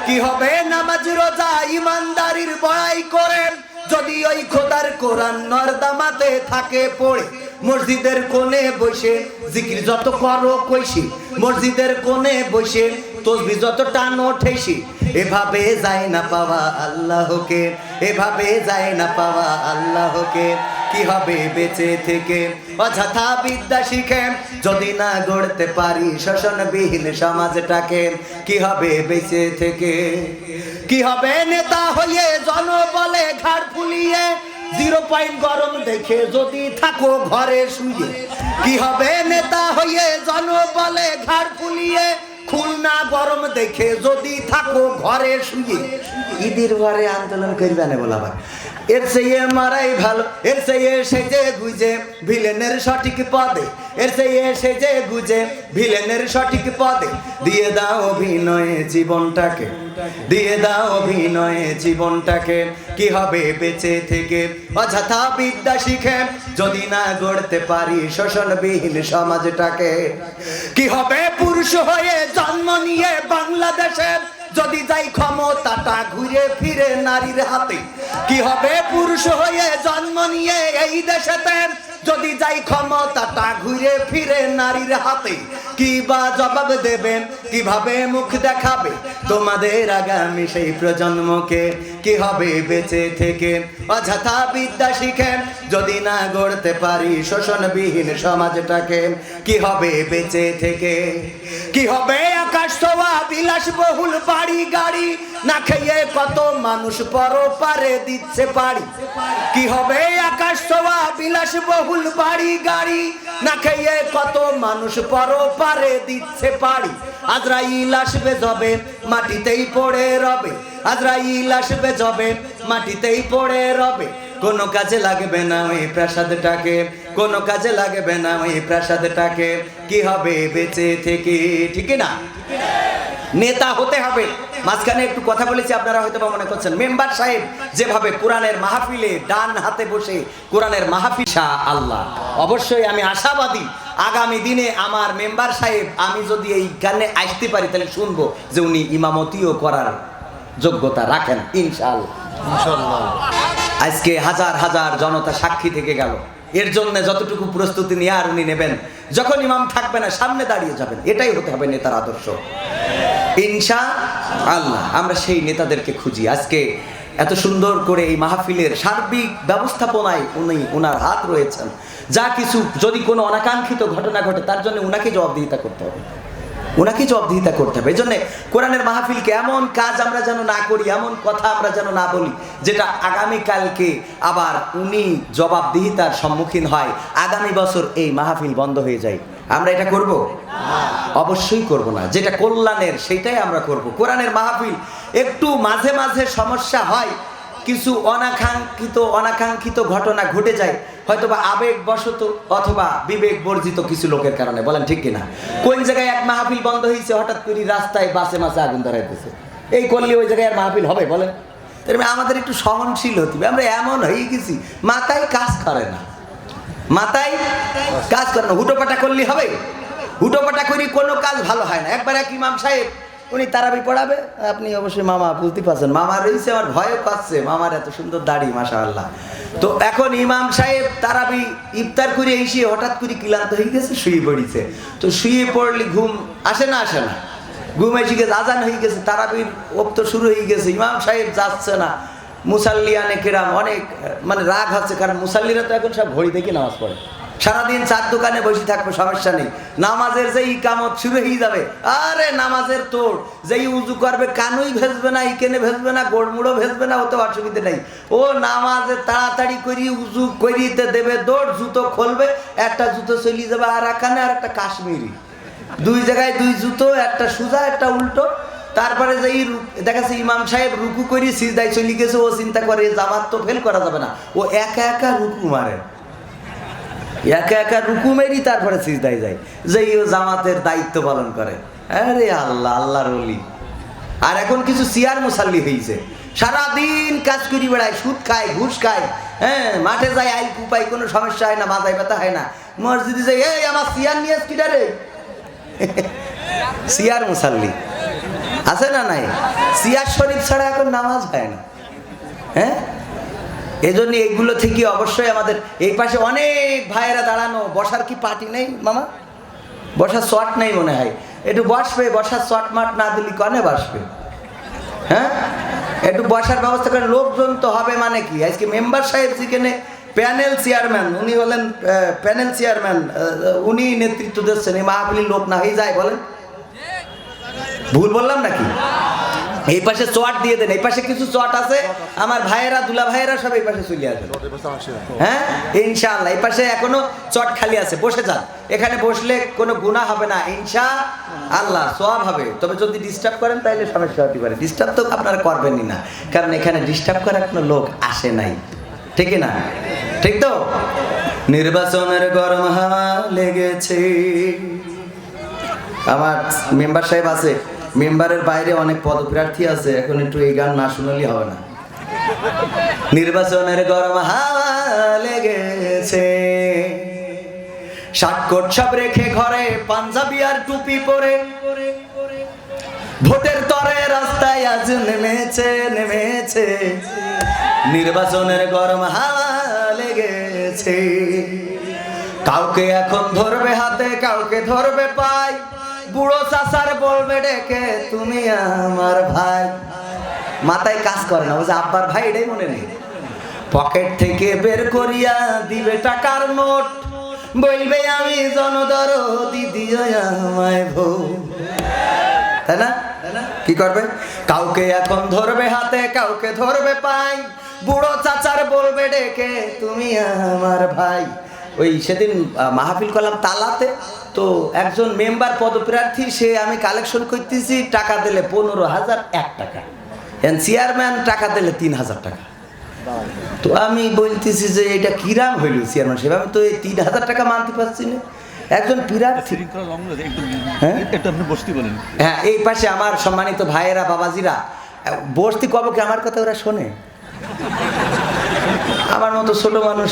কি হবে নামাজ রোজা ইমানদারির বড়াই করে যদি ওই খোদার কোরআন নর্দমাতে থাকে পড়ে? মসজিদের কোণে বসে জিকির যত করো কইছি, মসজিদের কোণে বসে তসবিহ যত টানো ঠেসি, এভাবে যায় না পাওয়া আল্লাহকে, এভাবে যায় না পাওয়া আল্লাহকে। কি হবে বেঁচে থেকে অযথা বিদ্যা শিখে যদি না গড়তে পারি শোষণবিহীন সমাজটাকে? কি হবে বেঁচে থেকে? কি হবে নেতা হয়ে জনবলে ঘাড় ফুলিয়ে 0 পয়েন্ট গরম দেখে যদি থাকো ঘরে শুয়ে? কি হবে নেতা হয়ে জনবলে ঘাড় ফুলিয়ে খুলনা গরম দেখে যদি থাকো ঘরে শুয়ে? ঈদের ঘরে আন্দোলন করবে না বলাবার, এর চেয়ে মারাই ভালো, এর চেয়ে সেজে গুজে ভিলেনের সঠিক পদে, এর চেয়ে সেজে গুজে ভিলেনের সঠিক পদে দিয়ে দাও অভিনয়ে জীবনটাকে, দিয়ে দাও অভিনয়ে জীবনটাকে। কি হবে বেঁচে থেকে অযথা বিদ্যা শিখে যদি না গড়তে পারি শোষণবিহীন সমাজটাকে? কি হবে পুরুষ হয়ে জন্ম নিয়ে বাংলাদেশে যদি যাই ক্ষমতাটা ঘুরে ফিরে নারীর হাতে? কি হবে পুরুষ হয়ে জন্ম নিয়ে এই দেশেতে যদি যাই ক্ষমতাটা ঘুরে ফিরে নারীর হাতে? কি বা জবাব দেবে, কিভাবে মুখ দেখাবে তোমাদের আগামী সেই প্রজন্মকে? কি হবে বেঁচে থেকে অযথা বিদ্যা শিখে যদি না গড়তে পারি শোষণবিহীন সমাজটাকে? কি হবে বেঁচে থেকে? কি হবে আকাশ ছোঁয়া বিলাসবহুল বাড়ি গাড়ি না খেয়ে কত মানুষ পরপারে দিচ্ছে পাড়ি? কি হবে আকাশ ছোঁয়া বিলাসবহুল বাড়ি গাড়ি না খেয়ে কত মানুষ পরপারে দিচ্ছে পাড়ি? আজরাইল আসবে যবে মাটিতেই পড়ে রবে, আজরাইল আসবে যবে মাটিতেই পড়ে রবে। কোনো কাজে লাগবে না ওই প্রাসাদটাকে, কোনো কাজে লাগবে না ওই প্রাসাদটাকে। কি হবে বেঁচে থেকে? ঠিক না? নেতা হতে হবে। মাঝখানে একটু কথা বলেছি, আপনারা হয়তো মনে করছেন মেম্বার সাহেব যেভাবে কোরআনের মাহফিলে ডান হাতে বসে কোরআনের মাহফিল আল্লাহ। অবশ্যই আমি আশাবাদী আগামী দিনে আমার মেম্বার সাহেব আমি যদি এইখানে আসতে পারি তাহলে শুনবো যে উনি ইমামতিও করার যোগ্যতা রাখেন ইনশাআল্লাহ। আজকে হাজার হাজার জনতা সাক্ষী থেকে গেল, এর জন্য যতটুকু প্রস্তুতি নিয়ে আর উনি নেবেন, যখন ইমাম থাকবে না সামনে দাঁড়িয়ে যাবেন। এটাই হতে হবে নেতার আদর্শ ইনশাআল্লাহ। আমরা সেই নেতাদেরকে খুঁজি। আজকে এত সুন্দর করে এই মাহফিলের সার্বিক ব্যবস্থাপনায় ওনার হাত রয়েছেন। যা কিছু যদি কোনো অনাকাঙ্ক্ষিত ঘটনা ঘটে তার জন্য ওনাকে জবাবদিহিতা করতে হবে, ওনাকে জবাবদিহিতা করতে হবে। এই জন্যে কোরআনের মাহফিলকে এমন কাজ আমরা যেন না করি, এমন কথা আমরা যেন না বলি যেটা আগামীকালকে আবার উনি জবাবদিহিতার সম্মুখীন হয়, আগামী বছর এই মাহফিল বন্ধ হয়ে যায়। আমরা এটা করব? অবশ্যই করব না। যেটা কল্যাণের সেইটাই আমরা করব। কোরআনের মাহফিল একটু মাঝে মাঝে সমস্যা হয়, কিছু অনাকাঙ্ক্ষিত ঘটনা ঘটে যায়, হয়তোবা আবেগবশত অথবা বিবেক বর্জিত কিছু লোকের কারণে। বলেন ঠিক কিনা? কোন জায়গায় এক মাহফিল বন্ধ হয়েছে, হঠাৎ করে রাস্তায় বাসে মাসে আগুন ধরাইতেছে, এই করলে ওই জায়গায় আর মাহফিল হবে? বলেন। আমাদের একটু সহনশীল হতে হবে। আমরা এমন হয়ে গেছি, মাথায় কাজ করে না, মাথায় কাজ করে না। হুটোপাটা করলে হবে? হুটোপাটা করি কোনো কাজ ভালো হয় না। একবার এক ইমাম সাহেব, উনি তারাবি পড়াবে, আপনি অবশ্যই মামা বুঝতে পারছেন, মামা রয়েছে, আমার ভয়ও পাচ্ছে, মামার এত সুন্দর দাড়ি মাশাআল্লাহ। তো এখন ইমাম সাহেব তারাবি ইফতার করে এসে হঠাৎ করে ক্লান্ত হয়ে গেছে, শুয়ে পড়েছে। তো শুয়ে পড়লে ঘুম আসে না? আসে না। ঘুম এসে গেছে, আজান হয়ে গেছে, তারাবির ওক্ত শুরু হয়ে গেছে, ইমাম সাহেব যাচ্ছে না। মুসাল্লিয়ানে কেরাম অনেক রাগ হচ্ছে, কারণ মুসাল্লিরা তো এখন সব ঘড়ি দেখে নামাজ পড়ে, সারাদিন চার দোকানে বসে থাকবো, সমস্যা নেই। নামাজের যেই ইকামত শুরু হয়ে যাবে, আরে নামাজের তোর যেই উজু করবে, কানুই ভেজবে না, ইকেনে ভেজবে না, গোড়মুড়ো ভেজবে না, ওতে অসুবিধা নেই। ও নামাজে তাড়াতাড়ি করি উজু করিতে দেবে, দৌড় জুতো খুলবে, একটা জুতো চলে যাবে আর এখানে, আর একটা কাশ্মীরি, দুই জায়গায় দুই জুতো, একটা সোজা একটা উল্টো। তারপরে যেই দেখাচ্ছে ইমাম সাহেব রুকু করি সিজদায় চলে গেছে, ও চিন্তা করে জামাত তো ফেল করা যাবে না, ও একা একা রুকু মারে, একা একা রুকু মেরি তারপরে সিজদায় যায়, যেই ও জামাতের দায়িত্ব পালন করে। আরে আল্লাহ, আল্লাহর ওলি। আর এখন কিছু সিয়ার মুসাল্লি হয়েছে, সারাদিন কাজ করি বেড়ায়, সুদ খায়, ঘুষ খায়, হ্যাঁ, মাঠে যায় আইল কুপাই, কোনো সমস্যা হয় না, মাথায় ব্যথা হয় না। মসজিদে যাই, এই আমার সিয়ার নিয়ে কিটা রে, সিয়ার মুসাল্লি আছে না নাই? সিয়ার শরীফ ছাড়া এখন নামাজ হয় না। হ্যাঁ, এজন্য এইগুলো থেকে অবশ্যই আমাদের এই পাশে অনেক ভাইয়েরা দাঁড়ানো, বসার কি পার্টি নেই মামা? বসার শট নেই মনে হয়, একটু বসবে, বসার শট মাট না দিলি কনে বসবে? হ্যাঁ, একটু বসার ব্যবস্থা করেন। লোকজন তো হবে মানে কি, আজকে মেম্বার সাহেব যেখানে প্যানেল চেয়ারম্যান, উনি হলেন প্যানেল চেয়ারম্যান, উনি নেতৃত্ব দিচ্ছেন, এই মাহফিলের লোক না হয়ে যায়? বলেন, ভুল বললাম নাকি? এই পাশে চট দিয়ে দেন, এই পাশে কিছু চট আছে, আমার ভাইয়েরা দুলা ভাইয়েরা সব এই পাশে চলে আসবে। হ্যাঁ ইনশাআল্লাহ, এই পাশে এখনো চট খালি আছে, বসে যান। এখানে বসলে কোনো গুনাহ হবে না ইনশাআল্লাহ, সওয়াব হবে। তবে যদি ডিস্টার্ব করেন তাহলে সমস্যা হতে পারে। ডিস্টার্ব তো আপনারা করবেনই না, কারণ এখানে ডিস্টার্ব করার কোনো লোক আসে নাই, ঠিক না? ঠিক তো? নির্বাচনের গরম হাওয়া লেগেছে। আমার মেম্বার সাহেব আছে, মেম্বারের বাইরে অনেক পদপ্রার্থী আছে, এখন একটু এই গান না শুনলেই হবে না। নির্বাচনের গরম হাওয়া লেগেছে, শার্টকোট সব রেখে ঘরে, পাঞ্জাবি আর টুপি পরে, ভোটের তরে রাস্তায় আজ নেমেছে নেমেছে, নির্বাচনের গরম হাওয়া লেগেছে। কাউকে এখন ধরবে হাতে, কাউকে ধরবে পায়, বুড়ো চাচার বলবে ডেকে তুমি আমার ভাই। মাথায় কাজ করে না, বলছে আব্বার ভাই, এটাই মনে নেই। পকেট থেকে বের করিয়া দিবে টাকার নোট, বলবে আমি জনদরদি দিও আমায় ভোট। তাই না? কি করবে? কাউকে এখন ধরবে হাতে, কাউকে ধরবে পাই, বুড়ো চাচার বলবে ডেকে তুমি আমার ভাই। ওই সেদিন মাহফিল করলাম তালাতে, তো একজন মেম্বার পদপ্রার্থী, সে আমি কালেকশন করতেছি, টাকা দিলে 15,001 টাকা, চেয়ারম্যান টাকা দিলে 3,000 টাকা। তো আমি বলতেছি যে এটা কিরাম হইল চেয়ারম্যান সাহেব, আমি তো এই 3,000 টাকা মানতে পারছি না। একজন প্রার্থী, হ্যাঁ, এই পাশে আমার সম্মানিত ভাইয়েরা বাবাজিরা, বসতি কব কি আমার কথা ওরা শোনে? আমার মতো ছোট মানুষ,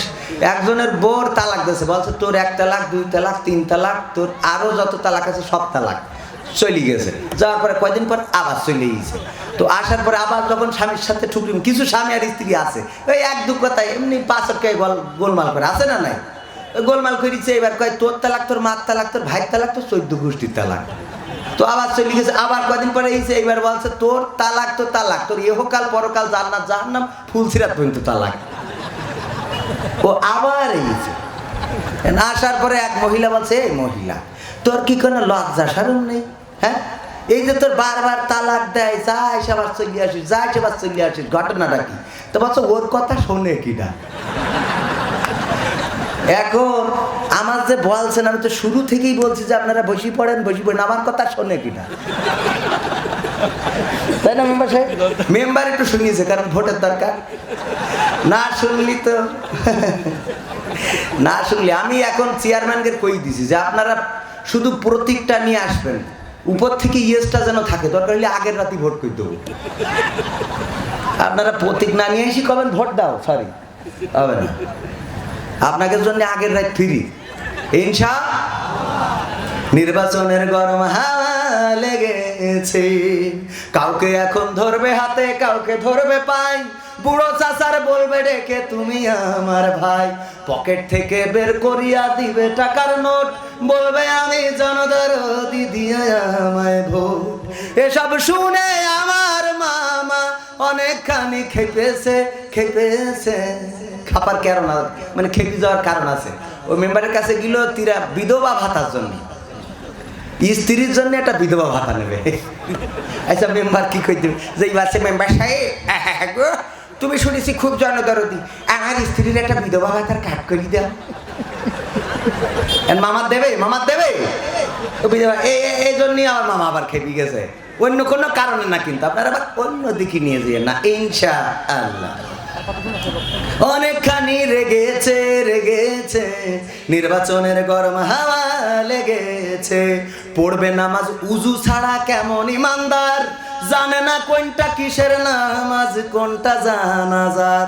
একজনের বোর তালাক দিয়েছে, বলছে তোর 1 তালাক 2 তালাক 3 তালাক, তোর আরো যত তালাক আছে সব তালাক। চলে গেছে, যাওয়ার পরে কয়দিন পর আবার চলে গেছে। তো আসার পরে আবার যখন স্বামীর সাথে ঠুকরি, কিছু স্বামী আর স্ত্রী আছে ওই 1-2 কথায় এমনি 5 গোলমাল করে, আছে না নাই? গোলমাল করেছে, এবার কয় তোর তালাক, তোর মার তালাক, তোর ভাইয়ের তালাক, তোর 14 গোষ্ঠীর তালাক। তো আবার চলে গেছে, আবার কদিন পরে এসে এইবার বলছে তোর তালাক তো তালাক, তোর ইহকাল পরকাল জান্নাত জাহান্নাম ফুলসিরাত পর্যন্ত তালাক। ও আবার এসেছে, আসার পরে এক মহিলা বলছে এই মহিলা তোর কি কোনো লজ্জা শরম নেই? হ্যাঁ, এই যে তোর বারবার তালাক দেয়, যাই আবার চলে আসিস, যাই আবার চলে আসিস, ঘটনাটা কি? তো বলছো ওর কথা শোনে কিনা। এখন আমার যে বলছেন, আমি তো শুরু থেকেই বলছি যে আপনারা বসি পড়েন, আমার কথা শোনে কিনা, তাই না মেম্বার সাহেব? মেম্বার একটু শুনিয়েছে, কারণ ভোটের দরকার। না শুনলি তো না শুনলি আমি এখন চেয়ারম্যানকে কই দিছি যে আপনারা শুধু প্রতীকটা নিয়ে আসবেন, উপর থেকে ইয়েসটা যেন থাকে, দরকার হলে আগের রাতে ভোট করে দেবো। আপনারা প্রতীক না নিয়ে এসে কবেন ভোট দাও, সরি হবে না, আপনাদের জন্য আগের রাত ফ্রি ইনশা। নির্বাচনের গরম হাওয়া লেগেছে, কাউকে এখন ধরবে হাতে, কাউকে ধরবে পাই, বুড়ো চাচার বলবে ডেকে তুমি আমার ভাই, পকেট থেকে বের করিয়া দিবে টাকার নোট, বলবে আমি জনদরদি দিয়ে আমায় ভোট। এসব শুনে আমার মামা অনেকখানি খেপেছে। খাপার কারণ মানে খেপে যাওয়ার কারণ আছে। ওই মেম্বারের কাছে গেল তিরা বিধবা ভাতার জন্য, স্ত্রীর জন্য একটা বিধবা ভাতা নেবে। আচ্ছা মেম্বার কি করতে যে বাসে মেম্বার সাহেব তুমি শুনেছি খুব জনদরদি, আমার স্ত্রীর একটা বিধবা ভাতার কাট করে দাও। মামার দেবে বিধবা, এই জন্যই আমার মামা আবার খেপে গেছে, অন্য কোনো কারণে না, কিন্তু আপনারা আবার অন্য দিকে নিয়ে যেয়ে না ইনশাআল্লাহ। অনেকখানি রেগেছে নির্বাচনের গরম হাওয়া লেগেছে, পড়বে নামাজ উজু ছাড়া কেমন ইমানদার, জানে না কোনটা কিসের নামাজ কোনটা জানাজার।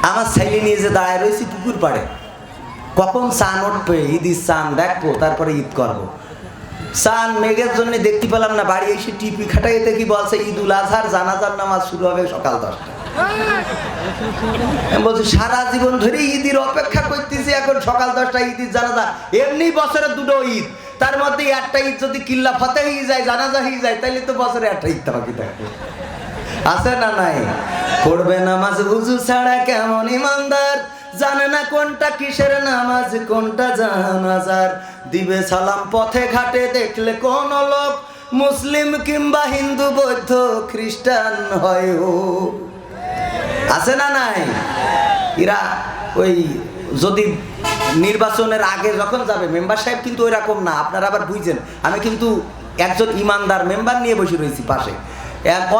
আমার ছেলে নিয়ে যে দাঁড়ায় রয়েছি পুকুর পাড়ে, কখন চান উঠবে, ঈদের চান দেখবো, তারপরে ঈদ করবো। চান মেঘের জন্য দেখতে পেলাম না, বাড়ি এসে টিপি খাটাই দেখি বলছে ঈদুল আজহার জানাজার নামাজ শুরু হবে সকাল 10টা। আমি বলছি সারা জীবন ধরে ঈদের অপেক্ষা করতেছি, এখন সকাল 10টা ঈদের জানাজা, এমনি বছরে দুটো ঈদ, তার মধ্যে একটা ঈদ যদি কিল্লা ফতে হয়ে যায়, জানাজা হয়ে যায়, তাহলে তো বছরে একটা ঈদ বাকি থাকবে, আছে না নাই? পড়বে নামাজ উজু ছাড়া কেমন ইমানদার, জানে না কোনটা কিসের নামাজ কোনটা জানাজার, দিবে সালাম পথে ঘাটে দেখলে কোন লোক, মুসলিম কিংবা হিন্দু বৌদ্ধ খ্রিস্টান হয় ও, আছে না নাই? এরা ওই যদি নির্বাচনের আগে যখন যাবে, মেম্বার সাহেব কিন্তু ওই রকম না, আপনারা আবার বুঝছেন, আমি কিন্তু একজন ইমানদার মেম্বার নিয়ে বসে রয়েছি পাশে।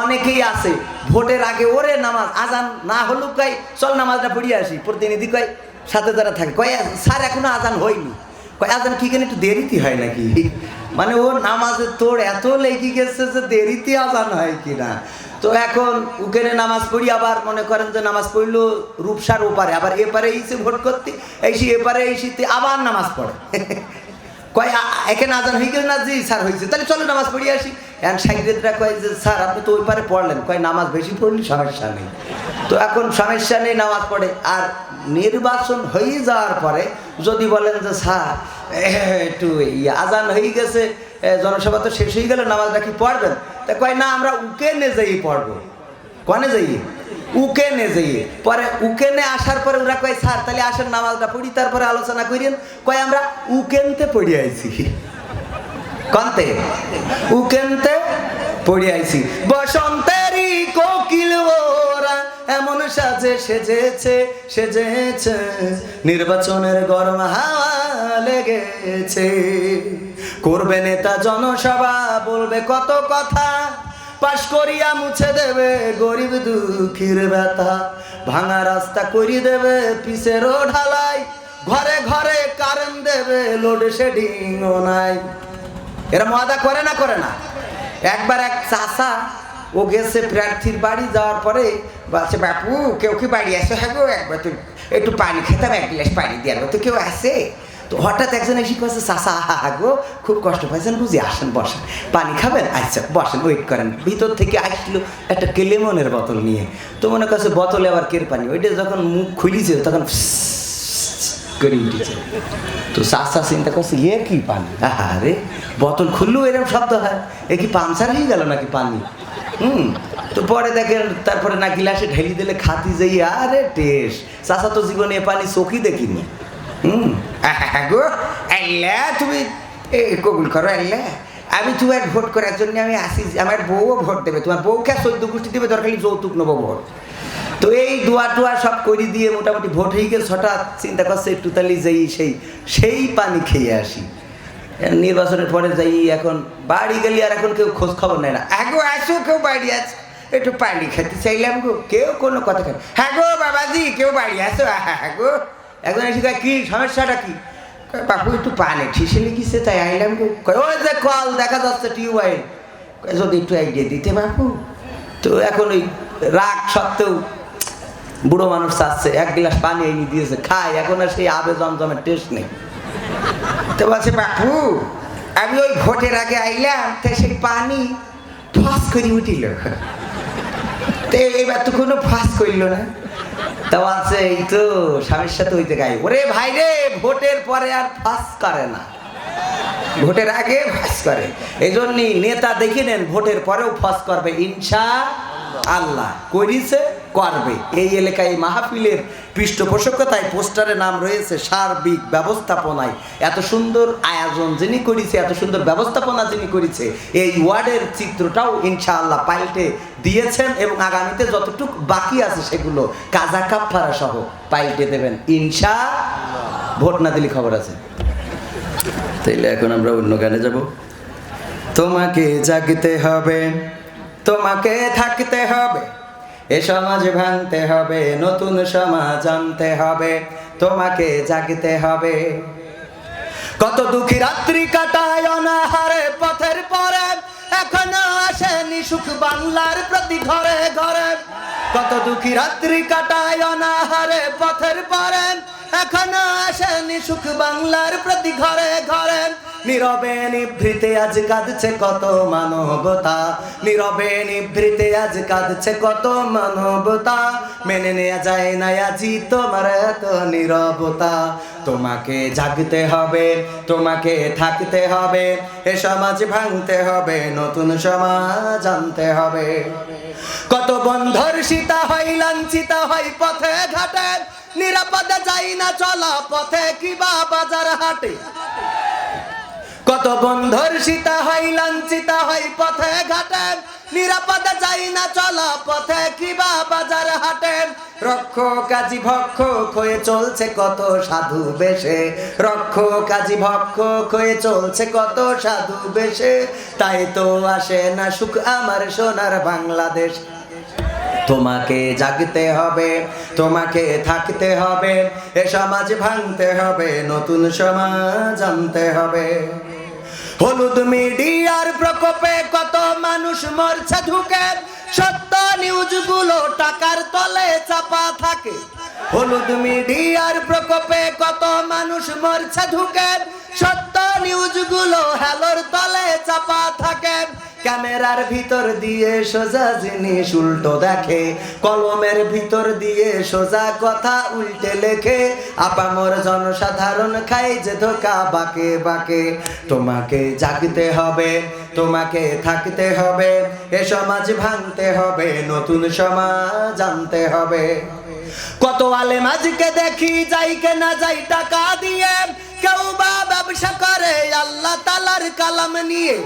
অনেকেই আছে ভোটের আগে ওরে নামাজ আজান না হলুক কয় চল নামাজটা পড়িয়ে আসি, প্রতিনিধি কয় সাথে যারা থাকে কয় স্যার এখনো আজান হয়নি, কয় আজান কি কেন একটু দেরিতে হয় নাকি, মানে ওর নামাজের তোর এত লেগে গেছে যে দেরিতে আজান হয় কিনা। তো এখন উকেনে নামাজ পড়ি, আবার মনে করেন যে নামাজ পড়লো রূপসার ওপারে, আবার এপারে এসে ভোট করতে এসে এপারে এসে আবার নামাজ পড়ে, কয় এখানে আজান হয়ে গেল না, জি স্যার হয়েছে, তাহলে চলো নামাজ পড়িয়ে আসি। এখন সাংবাদিকরা কয় যে স্যার আপনি তো ওই পারে পড়লেন, কয় নামাজ বেশি পড়লি সমস্যা নেই। তো এখন সমস্যা নেই, নামাজ পড়ে। আর নির্বাচন হয়ে যাওয়ার পরে যদি বলেন যে স্যার একটু আজান হয়ে গেছে, জনসভা তো শেষ হয়ে গেলে নামাজটা কি পড়বেন, তা কয় না আমরা উকেনে যাই পড়বো। কনে যাই? উকেনে যাইয়ে। পরে উকেনে আসার পরে ওরা কয় স্যার তাহলে আসেন নামাজটা পড়ি, তারপরে আলোচনা করেন। কয় আমরা উকেনতে পড়ি আইছি। কন্তে উকেনতে পড়ি আইছি। বসন্তেরই কোকিল ওরা এমন সাজে সেজেছে, নির্বাচনের গরম হাওয়া লেগেছে, করবে নেতা জনসভা বলবে কত কথা, পাশ করিয়া মুছে দেবে গরিব দুঃখীর ব্যথা, ভাঙা রাস্তা করিয়ে দেবে পিসেরও ঢালাই, ঘরে ঘরে কারেন্ট দেবে লোডশেডিং নাই। এরা মজা করে না? একবার এক চাষা ও গেছে প্রার্থীর বাড়ি, যাওয়ার পরে বলছে বাপু কেউ কি বাড়ি আসে? হ্যাঁ গো একবার তুই একটু পানি খেতাম, এক গ্লাস পানি দেওয়ার তো কেউ আসে? তো হঠাৎ একজন এসে কাছে চাষা গো খুব কষ্ট পাইছেন বুঝি, আসেন বসেন, পানি খাবেন? আচ্ছা বসেন, ওয়েট করেন। ভিতর থেকে আসলো একটা কেলেমনের বোতল নিয়ে। তো মনে করছে বোতলে আবার কের পানি, ওইটা যখন মুখ খুলিছে তখন করে উঠেছে। তো চাচা চিন্তা করছে এ কি পানি, আরে বোতল খুললেও এরকম শব্দ হয়, এ কি পাংচার হয়ে গেল নাকি পানি। তো পরে দেখেন তারপরে না গিলাসে ঢেলি দিলে খাতি যাই, আরে টেস্ট। চাচা তো জীবনে এ পানি চোখই দেখিনি। গো আল্লাহ তুমি কবুল করো আল্লাহ, আমি তোমার ভোট করার জন্য আমি আসি, আমার বউও ভোট দেবে, তোমার বউকে 14 গোষ্ঠী দেবে, দরকার যৌতুক নেবো ভোট। তো এই দোয়া টোয়া সব করে দিয়ে মোটামুটি ভোট হয়ে গেছে। হঠাৎ চিন্তা করছে একটু তালি যাই সেই পানি খেয়ে আসি। নির্বাচনের পরে যাই, এখন বাড়ি গেলে আর এখন কেউ খোঁজ খবর নেয় না। গো আসো, কেউ বাড়ি আছে, একটু পানি খেতে চাইলাম গো, কেউ কোনো কথা খায়। হ্যাঁ গো বাবাজি, কেউ বাড়ি আসো। হ্যাঁ গো, এখন এসে কি সমস্যাটা কি? বাপু একটু পানি ঠিসে লিখেছে তাই আইলাম গো। ওই যে কল দেখা যাচ্ছে টিউবওয়েল, যদি একটু আইডিয়া দিতে বাপু। তো এখন ওই রাগ সত্ত্বেও বুড়ো মানুষ চাচ্ছে, 1 গ্লাস পানি এনে দিয়েছে, খাই, এখন আর সেই আবে জমজমের টেস্ট নেই। তো বলছে বাপু আমি ওই ভোটের আগে আইলাম, তো সেই পানি ফাঁস করে উঠিল, তো এইবার তো কোনো ফাঁস করিল না। তা বলছে এই তো স্বামীর সাথে হইতে গাই। ওরে ভাই রে, ভোটের পরে আর ফাঁস করে না, ভোটের আগে ফাঁস করে। এই জন্যই নেতা দেখে নেন, ভোটের পরেও ফাঁস করবে ইনশাআল্লাহ, করিছে করবে। এই এলাকায় মাহফিলের পৃষ্ঠপোষকতায় পোস্টারে নাম রয়েছে সার্বিক ব্যবস্থাপনায়। এত সুন্দর আয়োজন যিনি করেছে, এত সুন্দর ব্যবস্থাপনা যিনি করেছে, এই ওয়ার্ডের চিত্রটাও ইনশাআল্লাহ পাল্টে দিয়েছেন এবং আগামীতে যতটুকু বাকি আছে সেগুলো কাজা কাফারা সহ পাল্টে দেবেন ইনশাআল্লাহ। ভোট না দিলে খবর আছে। তাইলে এখন আমরা অন্য গানে যাব। তোমাকে জাগতে হবে, তোমাকে থাকতে হবে, এ সমাজ ভাঙতে হবে, নতুন সমাজ আনতে হবে, তোমাকে জাগতে হবে। কত দুঃখী রাত্রি কাটায় অনাহারে পথের পরে, এখনো আসেনি সুখ বাংলার প্রতি ঘরে ঘরে। কত দুঃখী রাত্রি কাটায় অনাহারে পথের পরে, এখনো আসেনি সুখ বাংলার প্রতি ঘরে ঘরে। নীরবে নিভৃতে আজ কাঁদছে কত মানবতা, নীরবে নিভৃতে আজ কাঁদছে কত মানবতা। মেনে নেওয়া যায় না আজি তোমার এত নীরবতা। তোমাকে জাগতে হবে, তোমাকে থাকতে হবে, এ সমাজ ভাঙতে হবে, নতুন সমাজ আনতে হবে। কত বন্ধর সীতা হয়, লাঞ্ছিতা হয় পথে ঘাটে, নিরাপদে যাই না চলা পথে কিবা বাজার হাটে। কত বন্ধর সীতা হয়, লাঞ্ছিতা হয় পথে ঘাটে, নিরাপদে যাই না চলা পথে কিবা বাজার হাটে। রক্ষক কাজী ভক্ষক হয়ে চলছে কত সাধু বেশে, রক্ষক কাজী ভক্ষক হয়ে চলছে কত সাধু বেশে। তাই তো আসে না সুখ আমার সোনার বাংলাদেশ। তোমাকে জাগতে হবে, তোমাকে থাকতে হবে, এ সমাজ ভাঙতে হবে, নতুন সমাজ আনতে হবে। হলুদ মিডিয়ার প্রকোপে কত মানুষ মরছে ঢুকে, সত্য নিউজগুলো টাকার তলে চাপা থাকে। হলুদ মিডিয়ার প্রকোপে কত মানুষ মরছে ঢুকে, সত্য নিউজগুলো হেলোর তলে চাপা থাকে। ক্যামেরার ভিতর দিয়ে সোজা জিনিস উল্টো দেখে, কলমের ভিতর দিয়ে সোজা কথা উল্টে লেখে। আপামর জনসাধারণ খাই যে ধোকা বাঁকে বাঁকে। তোমাকে জাগতে হবে, তোমাকে থাকতে হবে, এ সমাজ ভাঙতে হবে, নতুন সমাজ আনতে হবে। কত আলেম আজকে দেখি যাই কেনা যাই টাকা দিয়ে, কেউ বা ব্যবসা করে আল্লাহ তাআলার কালাম নিয়ে।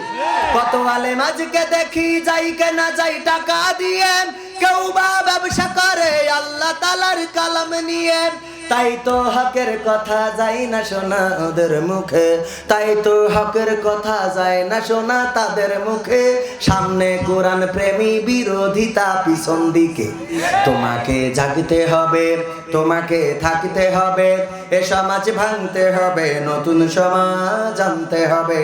কত আলেম আজকে দেখি যাই কেনা যাই টাকা দিয়ে, কেউ বা ব্যবসা করে আল্লাহ তাআলার কালাম নিয়ে। তাই তো হকের কথা যায় না শোনা ওদের মুখে, তাই তো হকের কথা যায় না শোনা তাদের মুখে। সামনে কোরআন প্রেমী, বিরোধিতা পিছন দিকে। তোমাকে জাগতে হবে, তোমাকে থাকতে হবে, এ সমাজ ভাঙতে হবে, নতুন সমাজ আনতে হবে।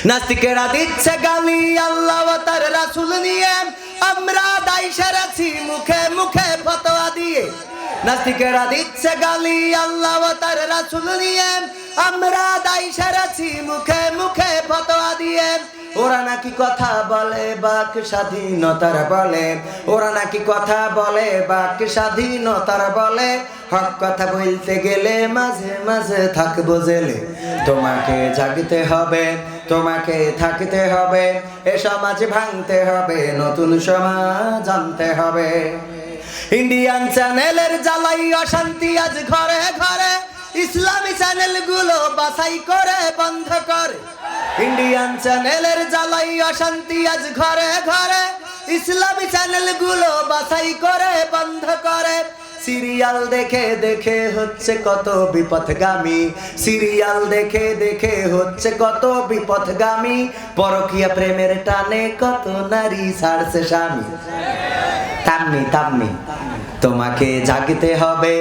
নাস্তিকেরা দিচ্ছে গালি আল্লাহ ও তার রাসূল নিয়ে, আমরা দায় সেরেছি মুখে মুখে ফতোয়া দিয়ে। নাস্তিকেরা দিচ্ছে গালি আল্লাহ ও তার রাসূল নিয়ে, আমরা দায় সেরেছি মুখে মুখে ফতোয়া দিয়ে। ওরা নাকি কথা বলে বাক স্বাধীনতার বলে, ওরা নাকি কথা বলে বাক স্বাধীনতার বলে, হক কথা বলতে গেলে মাঝে মাঝে থাকবো জেলে। তোমাকে জাগতে হবে, তোমাকে থাকতে হবে, এ সমাজ ভাঙতে হবে, নতুন সমাজ আনতে হবে। ইন্ডিয়ান চ্যানেলের জ্বালাই অশান্তি আজ ঘরে ঘরে, ইসলামী চ্যানেলগুলো বাছাই করে বন্ধ করে। ইন্ডিয়ান চ্যানেলের জ্বালাই অশান্তি আজ ঘরে ঘরে, ইসলামী চ্যানেলগুলো বাছাই করে বন্ধ করে। সিরিয়াল দেখে দেখে হচ্ছে কত বিপথগামী, সিরিয়াল দেখে দেখে হচ্ছে কত বিপথগামী, পরকীয়া প্রেমের টানে কত নারী ছাড়ছে স্বামী। তামনি তামনি তোমাকে জাগতে হবে,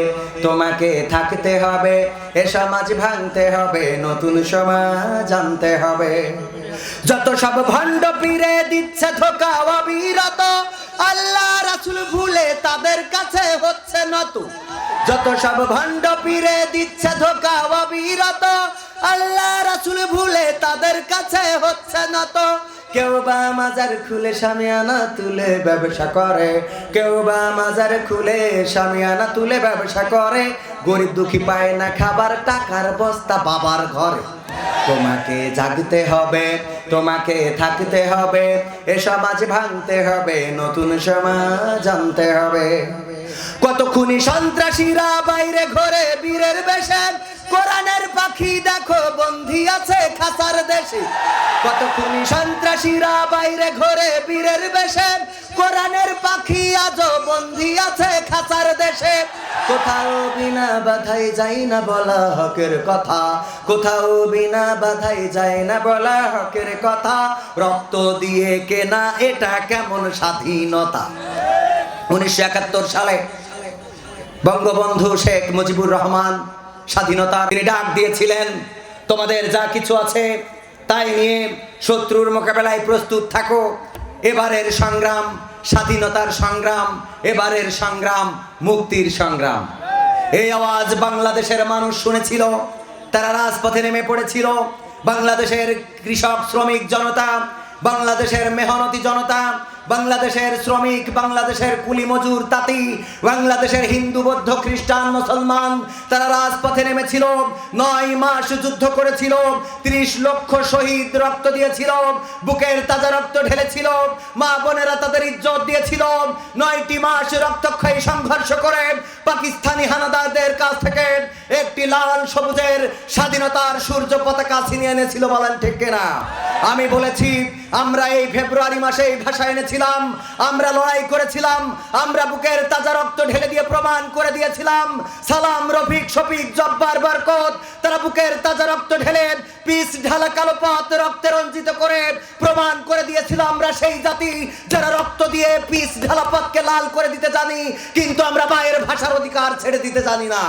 তোমাকে থাকতে হবে, এ সমাজ ভাঙতে হবে, নতুন সমাজ আনতে হবে। যত সব ভণ্ড পীরে দিচ্ছে ধোঁকা অবিরত, আল্লাহ রাসূল ভুলে তাদের কাছে হচ্ছে নত। যত সব ভণ্ড পীরে দিচ্ছে ধোঁকা অবিরত, আল্লাহ রাসূল ভুলে তাদের কাছে হচ্ছে নত। কেউ বা মাজার খুলে শামিয়ানা তুলে ব্যবসা করে, কেউ বা মাজার খুলে শামিয়ানা তুলে ব্যবসা করে, গরিব দুঃখী পায় না খাবার, টাকার বস্তা বাবার ঘরে। তোমাকে জাগতে হবে, তোমাকে থাকতে হবে, এ সমাজ ভাঙতে হবে, নতুন সমাজ আনতে হবে। কত খুনি সন্ত্রাসীরা বাইরে ঘরে বীরের বেশে, কোরআনের পাখি দেখো বন্দী আছে খাসার দেশে। কত খুনি সন্ত্রাসীরা বাইরে ঘরে বীরের বেশে, কোরআনের পাখি আজও বন্দী আছে খাসার দেশে। কোথাও বিনা বাধাই যায় না বলা হকের কথা, কোথাও বিনা বাধাই যায় না বলা হকের কথা, রক্ত দিয়ে কেনা এটা কেমন স্বাধীনতা। 1971 সালে বঙ্গবন্ধু শেখ মুজিবুর রহমান স্বাধীনতা তিনি ডাক দিয়েছিলেন, তোমাদের যা কিছু আছে তাই নিয়ে শত্রুর মোকাবেলায় প্রস্তুত থাকো। এবারের সংগ্রাম স্বাধীনতার সংগ্রাম, এবারের সংগ্রাম মুক্তির সংগ্রাম। এই আওয়াজ বাংলাদেশের মানুষ শুনেছিল, তারা রাজপথে নেমে পড়েছিল। বাংলাদেশের কৃষক শ্রমিক জনতা, বাংলাদেশের মেহনতি জনতা, বাংলাদেশের শ্রমিক, বাংলাদেশের কুলি মজুর তাঁতি, বাংলাদেশের হিন্দু বৌদ্ধ খ্রিস্টান মুসলমান, তারা রাজপথে নেমেছিল। 9 মাস যুদ্ধ করেছিল, 30 লক্ষ শহীদ রক্ত দিয়েছিল, বুকের তাজা রক্ত ঢেলেছিল, মা বোনেরা তাদের ইজ্জত দিয়েছিল। 9টি মাস রক্তক্ষয়ী সংঘর্ষ করে পাকিস্তানি হানাদারদের কাছ থেকে একটি লাল সবুজের স্বাধীনতার সূর্য পতাকা ছিনিয়ে এনেছিল। বলেন ঠিক কিনা? আমি বলেছি আমরা এই ফেব্রুয়ারি মাসে এই ভাষা এনেছিলাম, আমরা লড়াই করেছিলাম, আমরা বুকের তাজা রক্ত ঢেলে দিয়ে প্রমাণ করে দিয়েছিলাম। সালাম, রফিক, শফিক, জব্বার, বরকত তারা বুকের তাজা রক্ত ঢেলে পিচ ঢালা কালো পথ রক্তে রঞ্জিত করে প্রমাণ করে দিয়েছিল আমরা সেই জাতি যারা রক্ত দিয়ে পিচ ঢালা পথকে লাল করে দিতে জানি, কিন্তু আমরা মায়ের ভাষার অধিকার ছেড়ে দিতে জানি না।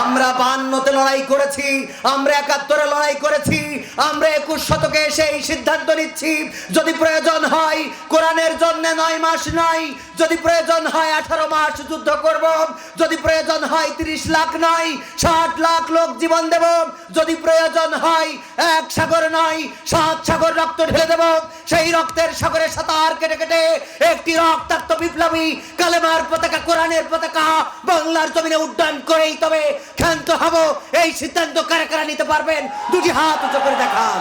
আমরা 52-তে লড়াই করেছি, আমরা 71-এ লড়াই করেছি, আমরা 21 শতকে সেই সিদ্ধান্ত নিচ্ছি যদি প্রয়োজন হয় কোরআনের জন্য 9 মাস নয়, যদি প্রয়োজন হয় 18 মাস যুদ্ধ করব, যদি প্রয়োজন হয় 30 লাখ নয় 60 লাখ লোক জীবন দেব, যদি প্রয়োজন হয় 1 সাগর নয় 7 সাগর রক্ত ঢেলে দেব। সেই রক্তের সাগরে সাঁতার কেটে কেটে একটি রক্তাক্ত বিপ্লবী কালেমার পতাকা, কোরআনের পতাকা বাংলার জমিনে উড্ডয়ন করেই তবে ক্ষান্ত হব। এই সিদ্ধান্ত কারা কারা নিতে পারবেন? দুটি হাত উঁচু করে দেখান।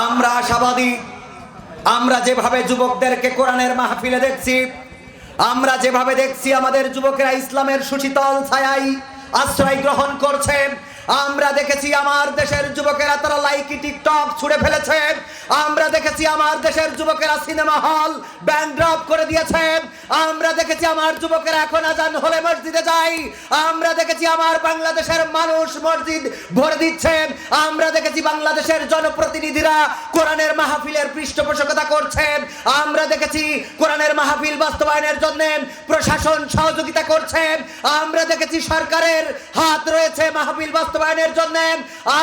আমরা আশাবাদী, আমরা যেভাবে যুবকদেরকে কোরআনের মাহফিলে দেখছি, আমরা যেভাবে দেখছি আমাদের যুবকেরা ইসলামের সুশীতল ছায়ায় আশ্রয় গ্রহণ করছে, আমরা দেখেছি আমার দেশের যুবকেরা তারা লাইকি টিকটক ছুড়ে ফেলেছে, আমরা দেখেছি আমার দেশের যুবকেরা সিনেমা হল ব্যানড্রপ করে দিয়েছে, আমরা দেখেছি আমার যুবকেরা এখন আজান হলে মসজিদে যায়, আমরা দেখেছি আমার বাংলাদেশের মানুষ মসজিদ ভরে দিচ্ছে, আমরা দেখেছি বাংলাদেশের জনপ্রতিনিধিরা কোরআনের মাহফিলের পৃষ্ঠপোষকতা করছেন, আমরা দেখেছি কোরআনের মাহফিল বাস্তবায়নের জন্য প্রশাসন সহযোগিতা করছে, আমরা দেখেছি সরকারের হাত রয়েছে মাহফিল বাস্তবায়ন বাস্তবায়নের জন্য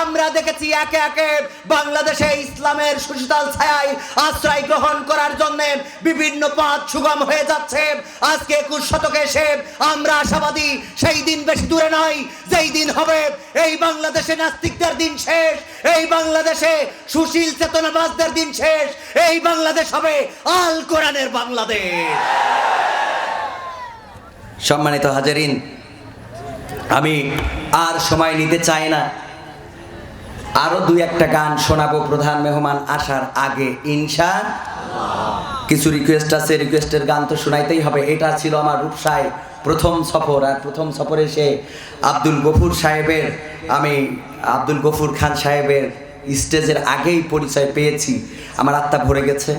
আমরা দেখেছি একে একে বাংলাদেশে ইসলামের সুশীতল ছায়ায় আশ্রয় গ্রহণ করার জন্য বিভিন্ন পথ সুগম হয়ে যাচ্ছে। আজকে 21 শতকে এসে আমরা আশাবাদী সেই দিন বেশি দূরে নয়, যেই দিন হবে এই বাংলাদেশে নাস্তিকদের দিন শেষ, এই বাংলাদেশে সুশীল চেতনাবাজদের দিন শেষ, এই বাংলাদেশ হবে আল কোরআনের বাংলাদেশ। সম্মানিত হাজারিন, আমি আর সময় নিতে চাই না, আরো 2-1টা গান শোনাবো প্রধান মেহমান আসার আগে ইনশাআল্লাহ। কিছু রিকোয়েস্ট আছে, রিকোয়েস্টের গান তো শোনাইতেই হবে। এটা ছিল আমার রূপসায় প্রথম সফর, আর প্রথম সফরে এসে আব্দুল গফুর খান সাহেবের স্টেজের আগেই পরিচয় পেয়েছি, আমার আত্মা ভরে গেছে।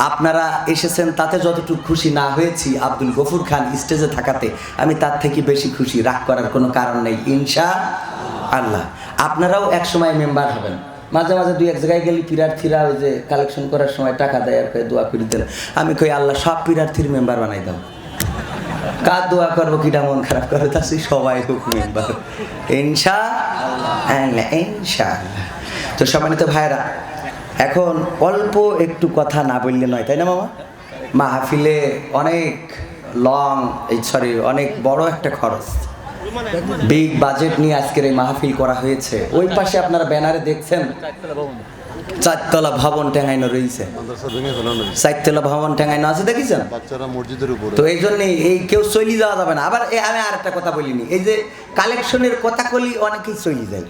আপনারা এসেছেন তাতে যতটুকু খুশি না হয়েছি আব্দুল গফুর খান স্টেজে থাকাতে আমি তার থেকে বেশি খুশি। রাগ করার কোনো কারণ নেই ইনশাআল্লাহ। আপনারাও এক সময় মেম্বার হবেন। মাঝে মাঝে 2-1 জায়গায় গেলে প্রার্থীরা ওই যে কালেকশন করার সময় টাকা দেয় আর দোয়া করে দিল, আমি কই আল্লাহ সব প্রার্থীর মেম্বার বানাই দাও। কার দোয়া করবো, কিটা মন খারাপ করে তা সবাই হোক মেম্বার ইনশাআল্লাহ ইনশাআল্লাহ। তো সম্মানিত ভাইরা, এখন অল্প একটু কথা না বললে নয়, তাই না মামা? মাহফিলে অনেক অনেক বড় একটা খরচ, বিগ বাজেট নিয়ে আজকের এই মাহফিল করা হয়েছে। ওই পাশে আপনারা ব্যানারে দেখছেন 4তলা ভবন টাঙাইনো রয়েছে, 4তলা ভবন টাঙাইনো আছে, দেখেছেন? বাচ্চারা মসজিদের উপরে। তো এই জন্যই এই কেউ চলি যাওয়া যাবে না। আবার আমি আর একটা কথা বলিনি, এই যে কালেকশনের কথা বলি অনেকেই চলি যায়।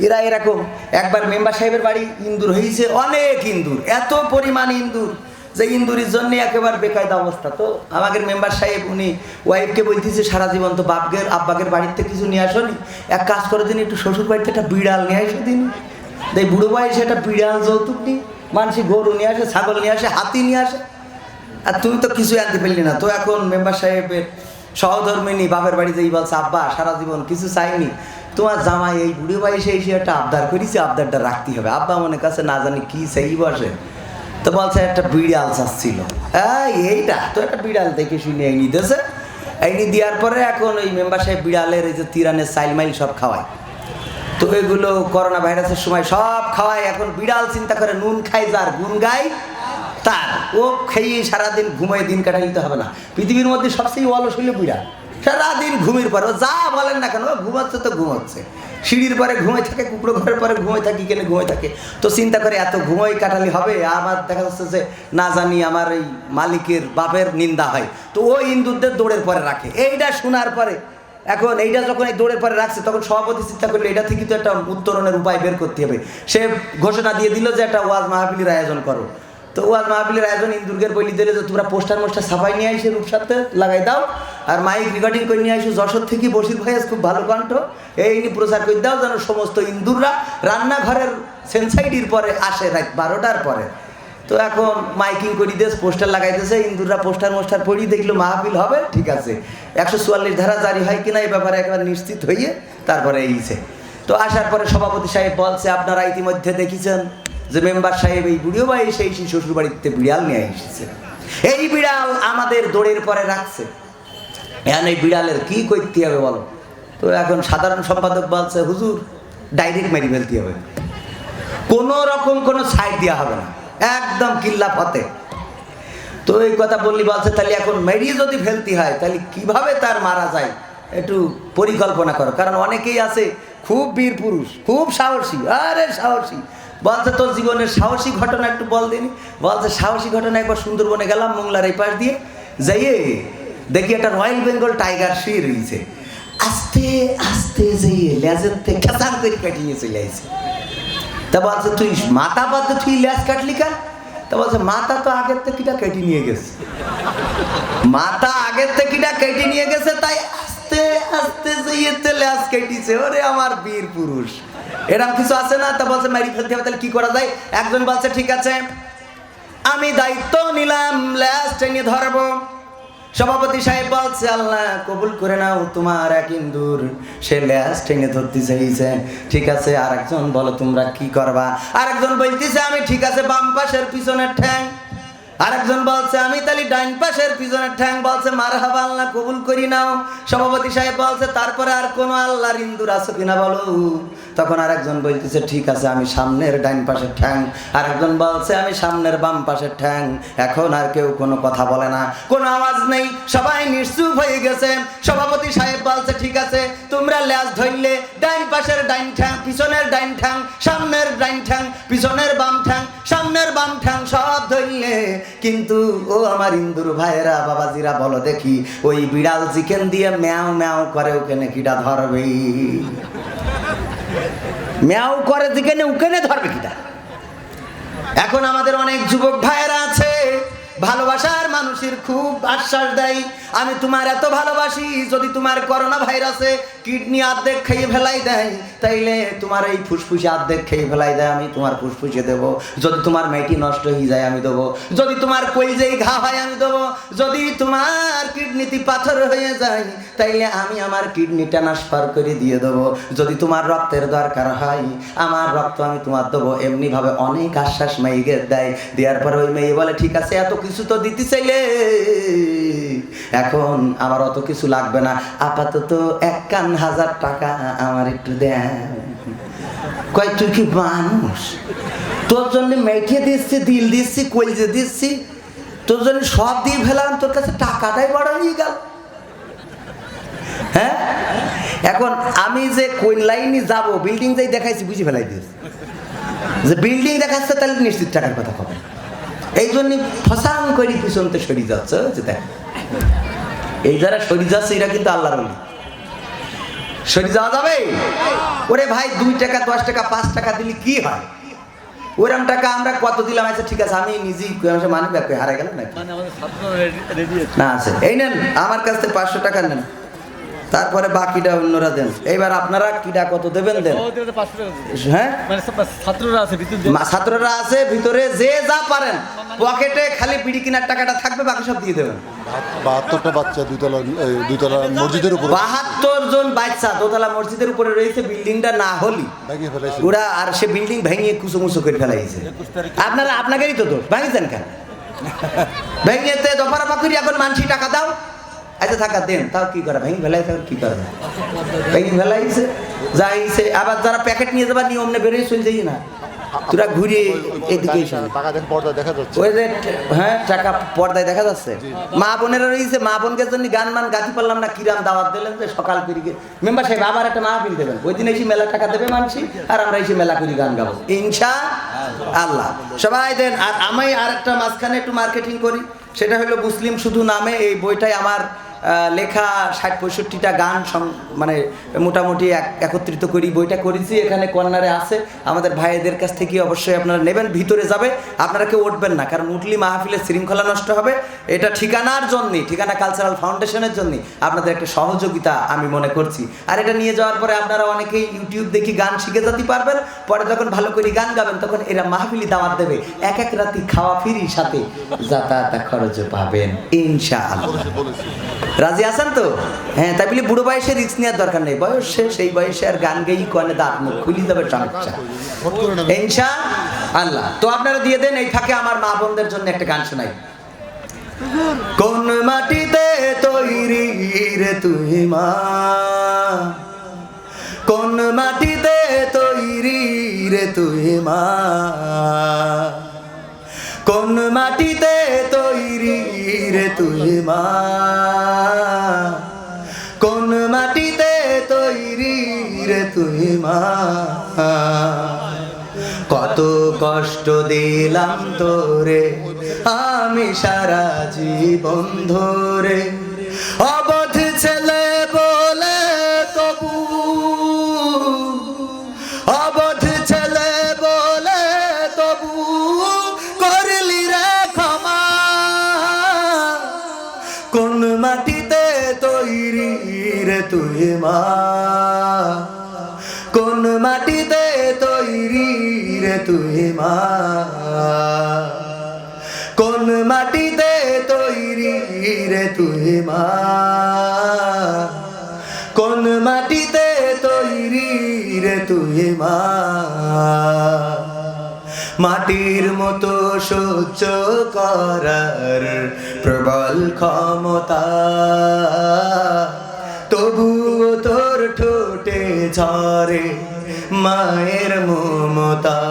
এরা এরকম একবার মেম্বার সাহেবের বাড়ি ইন্দুর হয়েছে, অনেক ইন্দুর, এত পরিমাণ ইন্দুর যে ইন্দুরের জন্য একেবারে বেকায়দা অবস্থা। তো আমাদের মেম্বার সাহেব উনি ওয়াইফকে বলতেছে সারা জীবন তো আব্বাকের বাড়িতে কিছু নিয়ে আসনি, এক কাজ করে দিন একটু শ্বশুর বাড়িতে একটা বিড়াল নিয়ে আসো দিন। এই বুড়ো বয়সে একটা বিড়াল যৌতুক নি, মানুষই গরু নিয়ে আসে, ছাগল নিয়ে আসে, হাতি নিয়ে আসে, আর তুমি তো কিছু আনতে পারলি না। তো এখন মেম্বার সাহেবের সহধর্মিনী বাপের বাড়ি যেই বলছে আব্বা সারা জীবন কিছু চাইনি, তোমার জামাই এই বুড়ো বয়সে এসে একটা আবদার করেছে, আবদারটা রাখতে হবে। আব্বা মনে কাছে না জানি কি সেই বসে, তো বলছে একটা বিড়াল চাচ্ছিল, এইটা তো একটা বিড়াল দেখে শুনে এনে দিয়েছে। এনে দেওয়ার পরে এখন ওই মেম্বার সাহেব বিড়ালের এই যে তিরানের চাইল মাইল সব খাওয়ায়। তো এগুলো করোনা ভাইরাসের সময় সব খাওয়ায়। এখন বিড়াল চিন্তা করে নুন খাই যার গুণ গাই তার, ও খেয়ে সারাদিন ঘুমায় দিন কাটাই দিতে হবে না। পৃথিবীর মধ্যে সবচেয়ে অলস হইল বিড়াল, সারাদিন ঘুমের পরে ও যা বলেন না কেন ঘুমাচ্ছে তো ঘুমাচ্ছে, সিঁড়ির পরে ঘুমাই থাকে, কুকুরো ঘরের পরে ঘুমাই থাকি, কেন ঘুমাই থাকে। তো চিন্তা করে এত ঘুমাই কাটালি হবে, আবার দেখা যাচ্ছে যে না জানি আমার এই মালিকের বাপের নিন্দা হয়, তো ওই ইন্দুরদের দৌড়ের পরে রাখে। এইটা শোনার পরে এখন এইটা যখন এই দৌড়ের পরে রাখছে, তখন সভাপতি চিন্তা করলে এটা থেকে তো একটা উত্তরণের উপায় বের করতে হবে। সে ঘোষণা দিয়ে দিল যে একটা ওয়াজ মাহফিলের আয়োজন করো। তো ওয়াজ মাহফিলের আয়োজন ইন্দুরগের বলি দিলে যে তোমরা পোস্টার ছাপাই নিয়ে আসে রূপসাতে লাগাই দাও, আর মাইক রেকর্ডিং করে নিয়ে আসো যশোর থেকে, বসির ভাইয়াস খুব ভালো কণ্ঠ, এই নিয়ে প্রচার করে দাও যেন সমস্ত ইন্দুররা রান্নাঘরের সেন্সাইটির পরে আসে রাত 12টার পরে। তো এখন মাইকিং করি দেশ, পোস্টার লাগাইতেছে, ইন্দুররা পোস্টার পড়ি দেখলো মাহফিল হবে, ঠিক আছে 144 ধারা জারি হয় কিনা এই ব্যাপারে একবার নিশ্চিত হইয়ে তারপরে এইছে। তো আসার পরে সভাপতি সাহেব বলছে আপনারা ইতিমধ্যে দেখেছেন যে মেম্বার সাহেব এই বুড়িও ভাই সেই শ্বশুর বাড়িতে বিড়াল নিয়ে এসেছে, এই বিড়াল আমাদের দৌড়ের পরে রাখছে, এখন এই বিড়ালের কি করতে হবে বলো? তো এখন সাধারণ সম্পাদক বলছে হুজুর ডাইরেক্ট মেরে ফেলতে হবে, কোনো রকম কোনো সাইড দেওয়া হবে না, একদম কিল্লা ফতে। তো এই কথা বললি বলছে তাহলে এখন মেরিয়ে যদি ফেলতে হয় তাহলে কিভাবে তার মারা যায় একটু পরিকল্পনা করো, কারণ অনেকেই আছে খুব বীর পুরুষ, খুব সাহসী, আরে সাহসী। বলছে তোর জীবনের সাহসী ঘটনা একটু বল দিনি। বলছে সাহসী ঘটনা, একবার সুন্দরবনে গেলাম মোংলার এই পাশ দিয়ে, যাইয়ে দেখি একটা রয়্যাল বেঙ্গল টাইগার শুয়ে রয়েছে, আস্তে আস্তে যাইয়ে লেজের থেকে খেসান করে কাটিয়ে চলে আসছে। তা বলছে তুই মাথা বাদে তুই লেজ কাটলি কেন? তা বলছে মাথা তো আগের থেকে কেটে নিয়ে গেছে, মাথা আগের থেকে কেটে নিয়ে গেছে, তাই আস্তে আস্তে যাইয়ে লেজ কেটেছে। ওরে আমার বীর পুরুষ, এরকম কিছু আছে না? তা বলছে মারি ফেলতে হবে, তাহলে কি করা যায়? একজন বলছে ঠিক আছে আমি দায়িত্ব নিলাম, লেজ টেনে ধরবো। সভাপতি সাহেব বলছে আল্লাহ কবুল করে নাও, তোমার এক ইন্দুর সে লেজ টেনে ধরতে চাইছে, ঠিক আছে। আর একজন বলো তোমরা কি করবা? আর একজন বলতেছে আমি ঠিক আছে বাম পাশের পিছনের ঠ্যাং। আরেকজন বলছে আমি তালি ডাইন পাশের পিছনের ঠ্যাং, বলছে মারহাবা আল্লাহ কবুল করি নাও। সভাপতি সাহেব বলছে তারপরে আর কোনো আল্লাহর ইন্দুর আছে কিনা বলো। তখন আরেকজন বলতেছে ঠিক আছে আমি সামনের ডাইন পাশের ঠ্যাং, আরেকজন বলছে আমি সামনের বাম পাশের ঠ্যাং। এখন আর কেউ কোনো কথা বলে না, কোনো আওয়াজ নেই, সবাই নিশ্চুপ হয়ে গেছে। সভাপতি সাহেব বলছে ঠিক আছে তোমরা ল্যাজ ধরলে ডাইন পাশের ডাইন ঠ্যাং, পিছনের ডাইন ঠ্যাং, সামনের ডাইন ঠ্যাং, পিছনের বাম ঠ্যাং, সামনের বাম ঠ্যাং সব ধরলে, কিন্তু ও আমার ইন্দুর ভাইয়েরা বাবাজিরা বলো দেখি ওই বিড়াল চিকেন দিয়ে ম্যাও ম্যাও করে ওখানে কিটা ধরবে? ম্যাও করে চিকেনে ওখানে ধরবে কিটা? এখন আমাদের অনেক যুবক ভাইয়েরা আছে ভালোবাসার মানুষের খুব আশ্বাস দেয় আমি তোমার এত ভালোবাসি, যদি তোমার করোনা ভাইরাসে কিডনি অর্ধেক খেয়ে ফেলাই দেয় তাইলে তোমার এই ফুসফুসে অর্ধেক খেয়ে ফেলাই দেয় আমি তোমার ফুসফুসে দেবো, যদি তোমার মেয়েটি নষ্ট হয়ে যায় আমি দেবো, যদি তোমার কলিজায় ঘা হয় আমি দেবো, যদি তোমার কিডনিতে পাথর হয়ে যায় তাইলে আমি আমার কিডনি ট্রান্সফার করে দিয়ে দেবো, যদি তোমার রক্তের দরকার হয় আমার রক্ত আমি তোমার দেবো। এমনিভাবে অনেক আশ্বাস মেয়েকে দেয়। দেওয়ার পর ওই মেয়ে বলে ঠিক আছে এত কিছু তো দিতে চাইলে এখন আমার অত কিছু লাগবে না, আপাতত 51,000 টাকা আমার একটু দেন। কয় তুই কি মানুষ? তোর জন্য মেঘে দিচ্ছি, দিল দিচ্ছি, কলজে দিচ্ছি, তোর জন্য সব দিয়ে ফেলাম, তোর কাছে টাকাটাই বড় হয়ে গেল। হ্যাঁ এখন আমি যে কোন লাইনে যাব বিল্ডিং যাই দেখাইছি বুঝে ফেলাই দিয়েছি যে বিল্ডিং দেখাচ্ছে তাহলে নিশ্চিত টাকার কথা হবে। এই জন্য ফসাং করি পিছনতে সরি যাচ্ছে যে দেখ এই যারা সরি যাচ্ছে এরা কিন্তু আল্লাহর বলি। সরি যাওয়া যাবে? ওরে ভাই 2 টাকা 10 টাকা 5 টাকা দিলে কি হয়? ওরম টাকা আমরা কত দিলাম? আচ্ছা ঠিক আছে আমি নিজেই মানি ব্যাগ হারা গেলাম নাকি না আছে এই নেন আমার কাছ থেকে 500 টাকা নেন, তারপরে বাকিটা অন্যরা দেন। এইবার আপনারা কিটা কত দেবেন দেন। হ্যাঁ ছাত্ররা আছে ভিতরে যে যা পারেন, পকেটে খালি বিড়ি কেনার টাকাটা থাকবে, বাকি সব দিয়ে দেবেন। 72টা বাচ্চা দুইতলা মসজিদের উপরে, 72 জন বাচ্চা দোতলা মসজিদের উপরে রয়েছে। বিল্ডিংটা না হলি ওরা আর সে বিল্ডিং ভেঙে কুচুমুচু করে ফেলাইছে। আপনারা আপনাকেই তো দোষ, ভাঙিছেন কেন? ভেঙেতে দফারা পাকুরি এখন মানসি টাকা দাও, আচ্ছা থাকা দেন, তাও কি করে ভেঙে ফেলাইছে, কি করে ভেঙে ফেলাইছে যাইছে। আবার যারা প্যাকেট নিয়ে যাবার নিয়ম নেই বেরিয়ে চলে যাই না, তোরা ঘুরে এদিকে ওই যে হ্যাঁ টাকা পর্দায় দেখা যাচ্ছে। মা বোনেরা রয়েছে, মা বোনকে জন্য গান মান গাতি পারলাম না, কিরাম দাওয়াত দিলেন যে সকাল করে মেম্বার সাহেব আবার একটা মাহফিল দেবেন, ওই দিন এসে মেলা টাকা দেবে মানুষই, আর আমরা এসে মেলা করে গান গাবো ইনশা আল্লাহ। সবাই দেন। আর আমি আর একটা মাঝখানে একটু মার্কেটিং করি, সেটা হলো মুসলিম শুধু নামে। এই বইটাই আমার লেখা 60-65টা গান মানে মোটামুটি একত্রিত করি বইটা করেছি। এখানে কর্নারে আছে, আমাদের ভাইদের কাছ থেকে অবশ্যই আপনারা নেবেন। ভিতরে যাবে, আপনারা কেউ উঠবেন না, কারণ উঠলি মাহফিলের শৃঙ্খলা নষ্ট হবে। এটা ঠিকানার জন্যই, ঠিকানা কালচারাল ফাউন্ডেশনের জন্যই আপনাদের একটা সহযোগিতা আমি মনে করছি। আর এটা নিয়ে যাওয়ার পরে আপনারা অনেকেই ইউটিউব দেখি গান শিখে যেতে পারবেন, পরে যখন ভালো করে গান গাবেন তখন এরা মাহফিলি দাওয়াত দেবে, এক এক রাতি খাওয়া ফিরি, সাথে যাতায়াত খরচও পাবেন ইনশাআল্লাহ। রাজি আছেন তো? হ্যাঁ, তাই বলে বুড়ো বয়সে রিস্ক নেওয়ার দরকার নেই, বয়স সেই বয়সে আর গান গেই কনে দাঁত মুখ খুলি যাবে সমস্যা ইনশাআল্লাহ। তো আপনারা দিয়ে দেন। এই ফাঁকে আমার মা বোনদের জন্য একটা গান শোনাই। কোন মাটিতে তৈরি রে তুই মা, কোন মাটিতে তৈরি রে তুই মা, কোন মাটিতে তৈরি রে তুই মা, কোন মাটিতে তৈরি রে তুই মা, কত কষ্ট দিলাম তোরে আমি সারা জীবন ধরে, অবধ ছেলে বলে তবু, অবধ ছেলে বলে তবু করলি রে ক্ষমা, কোন মাটিতে তৈরি রে তুই মা, কোন মাটিতে তৈরি রে তুই মা, কোন মাটিতে তৈরি রে তুই মা, কোন মাটিতে তৈরি রে তুই মা, মাটির মতো সহ্য করার প্রবল ক্ষমতা, তবুও তোর ঠোঁটে ঝরে মায়ের মমতা।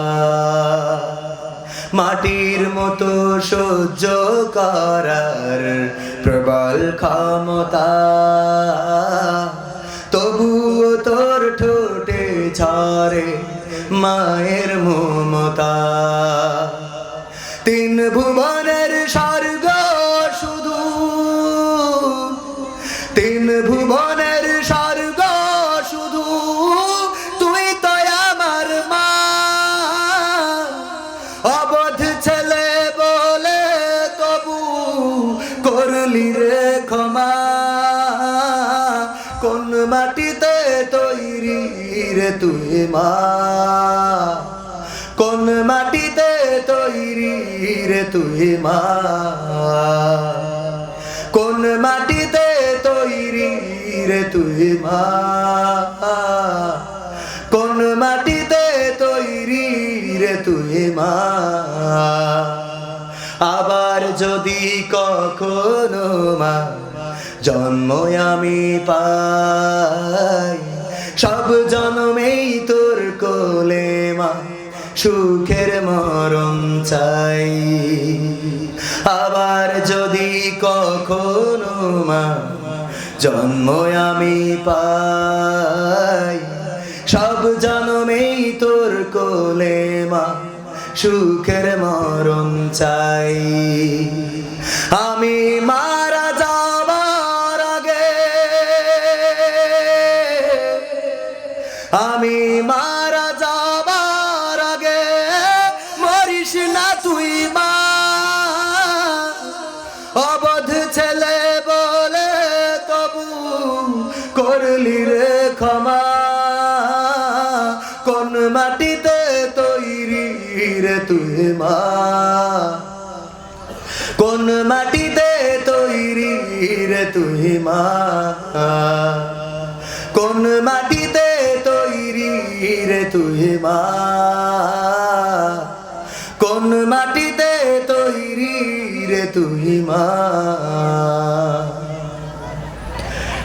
মাটির মতো সহ্য করার প্রবল ক্ষমতা, তবুও তোর ঠোঁটে ঝরে মায়ের মমতা। তিন ভুবনের স্বর্গ শুধু, তিন ভুবনের স্বর্গ শুধু তুই তো আমার মা। অবধ ছেলে বলে তবু করলি রে ক্ষমা, কোন মাটিতে তৈরি রে তুই মা, কোন মাটিতে তৈরি রে তুই মা, কোন মাটিতে তৈরি রে তুই মা, কোন মাটিতে তৈরি রে তুই মা। আবার যদি কখনো মা জন্ম আমি পাই, সব জন্মেই তোর কোলে মা সুখের মরণ চাই। আবার যদি কখনো মা জন্ম আমি পাই, সব জন্মেই তোর কোলে মা সুখের মরণ চাই। আমি মারা যাবার আগে, আমি মারা যাবার আগে মরিস না তুই মা। অবধ ছেলে বলে তবু করলি রে ক্ষমা, কোন মাটিতে তৈরি রে তুই মা, কোন মাটিতে তৈরি রে তুই মা, কোন মাটিতে তৈরি রে তুই মা, কোন মাটিতে তৈরি রে তুই মা।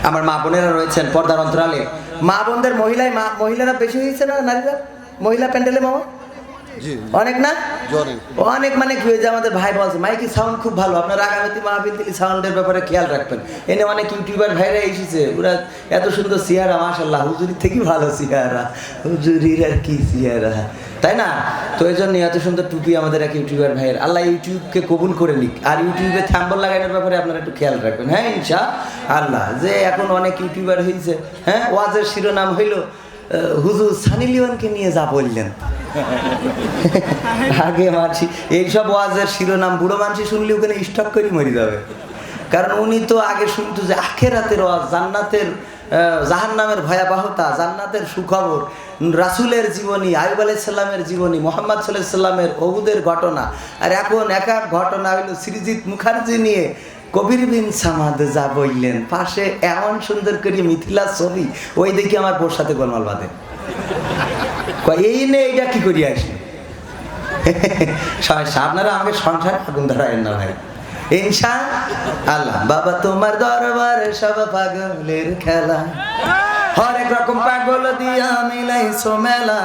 আমার মা বোনেরা রয়েছেন পর্দার অন্তরালে। মা বোনদের মহিলারা বেশি হয়েছে না নারীরা মহিলা প্যান্ডেলে মামা? অনেক না অনেক, মানে কি হয়েছে আমাদের ভাই বলছে মাইকি সাউন্ড খুব ভালো, আপনার আগামী মাহফিল থেকে সাউন্ডের ব্যাপারে খেয়াল রাখবেন। এনে অনেক ইউটিউবার ভাইরা এসেছে, ওরা এত সুন্দর চেহারা, মাশাআল্লাহ হুজুরির থেকে ভালো চেহারা, হুজুরির আর কি চেহারা, তাই না? তো এই জন্য এত সুন্দর টুপি আমাদের এক ইউটিউবার ভাইয়ের। আল্লাহ ইউটিউবকে কবুল করে নিক। আর ইউটিউবে থ্যাম্বল লাগানোর ব্যাপারে আপনারা একটু খেয়াল রাখবেন, হ্যাঁ ইনশাআল্লাহ। যে এখন অনেক ইউটিউবার হয়েছে, হ্যাঁ ওয়াজের শিরোনাম হইল হুজুর সানি লিওনকে নিয়ে যা বললেন। আগে মানছি এইসব ওয়াজের শিরোনাম বুড়ো মানুষ শুনলে ওখানে স্টক করে মরে যাবে, কারণ উনি তো আগে শুনতো যে আখেরাতের ওয়াজ, জান্নাতের জাহান্নামের ভয়াবহতা, জান্নাতের সুখবর, রাসূলের জীবনী, আইয়ুব আলাইহিস সালামের জীবনী, মুহাম্মদ সাল্লাল্লাহু আলাইহি সাল্লামের ওহুদের ঘটনা। আর এখন এক এক ঘটনা হইল সৃজিত মুখার্জি নিয়ে কবির বিন সামাদ যা বললেন, পাশে এমন সুন্দর করে মিথিলার ছবি, ওই দেখি আমার বোর সাথে গোলমাল বাঁধে। এই নে এইটা কি করি আসি? আপনারা আমাকে সংসার আগুন ধরায়েন না ভাই, ইনশাআল্লাহ। বাবা তোমার দরবারে সব পাগলের খেলা, হরেক রকম পাগল দিয়া মিলাইছো মেলা,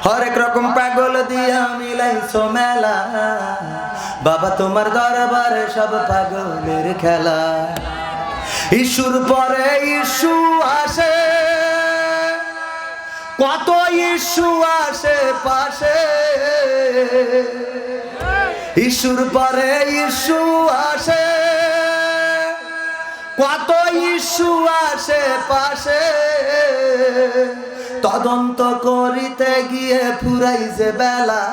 হরেক রকম পাগল দিয়া মিলাইছো মেলা। বাবা তোমার দরবারে সব পাগলের খেলা। ইস্যুর পরে ইস্যু আসে, কত ইস্যু আসে পাশে, ইস্যুর পরে ইস্যু আসে, কত ইস্যু আসে পাশে। তদন্ত করিতে গিয়ে ফুরাইছে বেলা।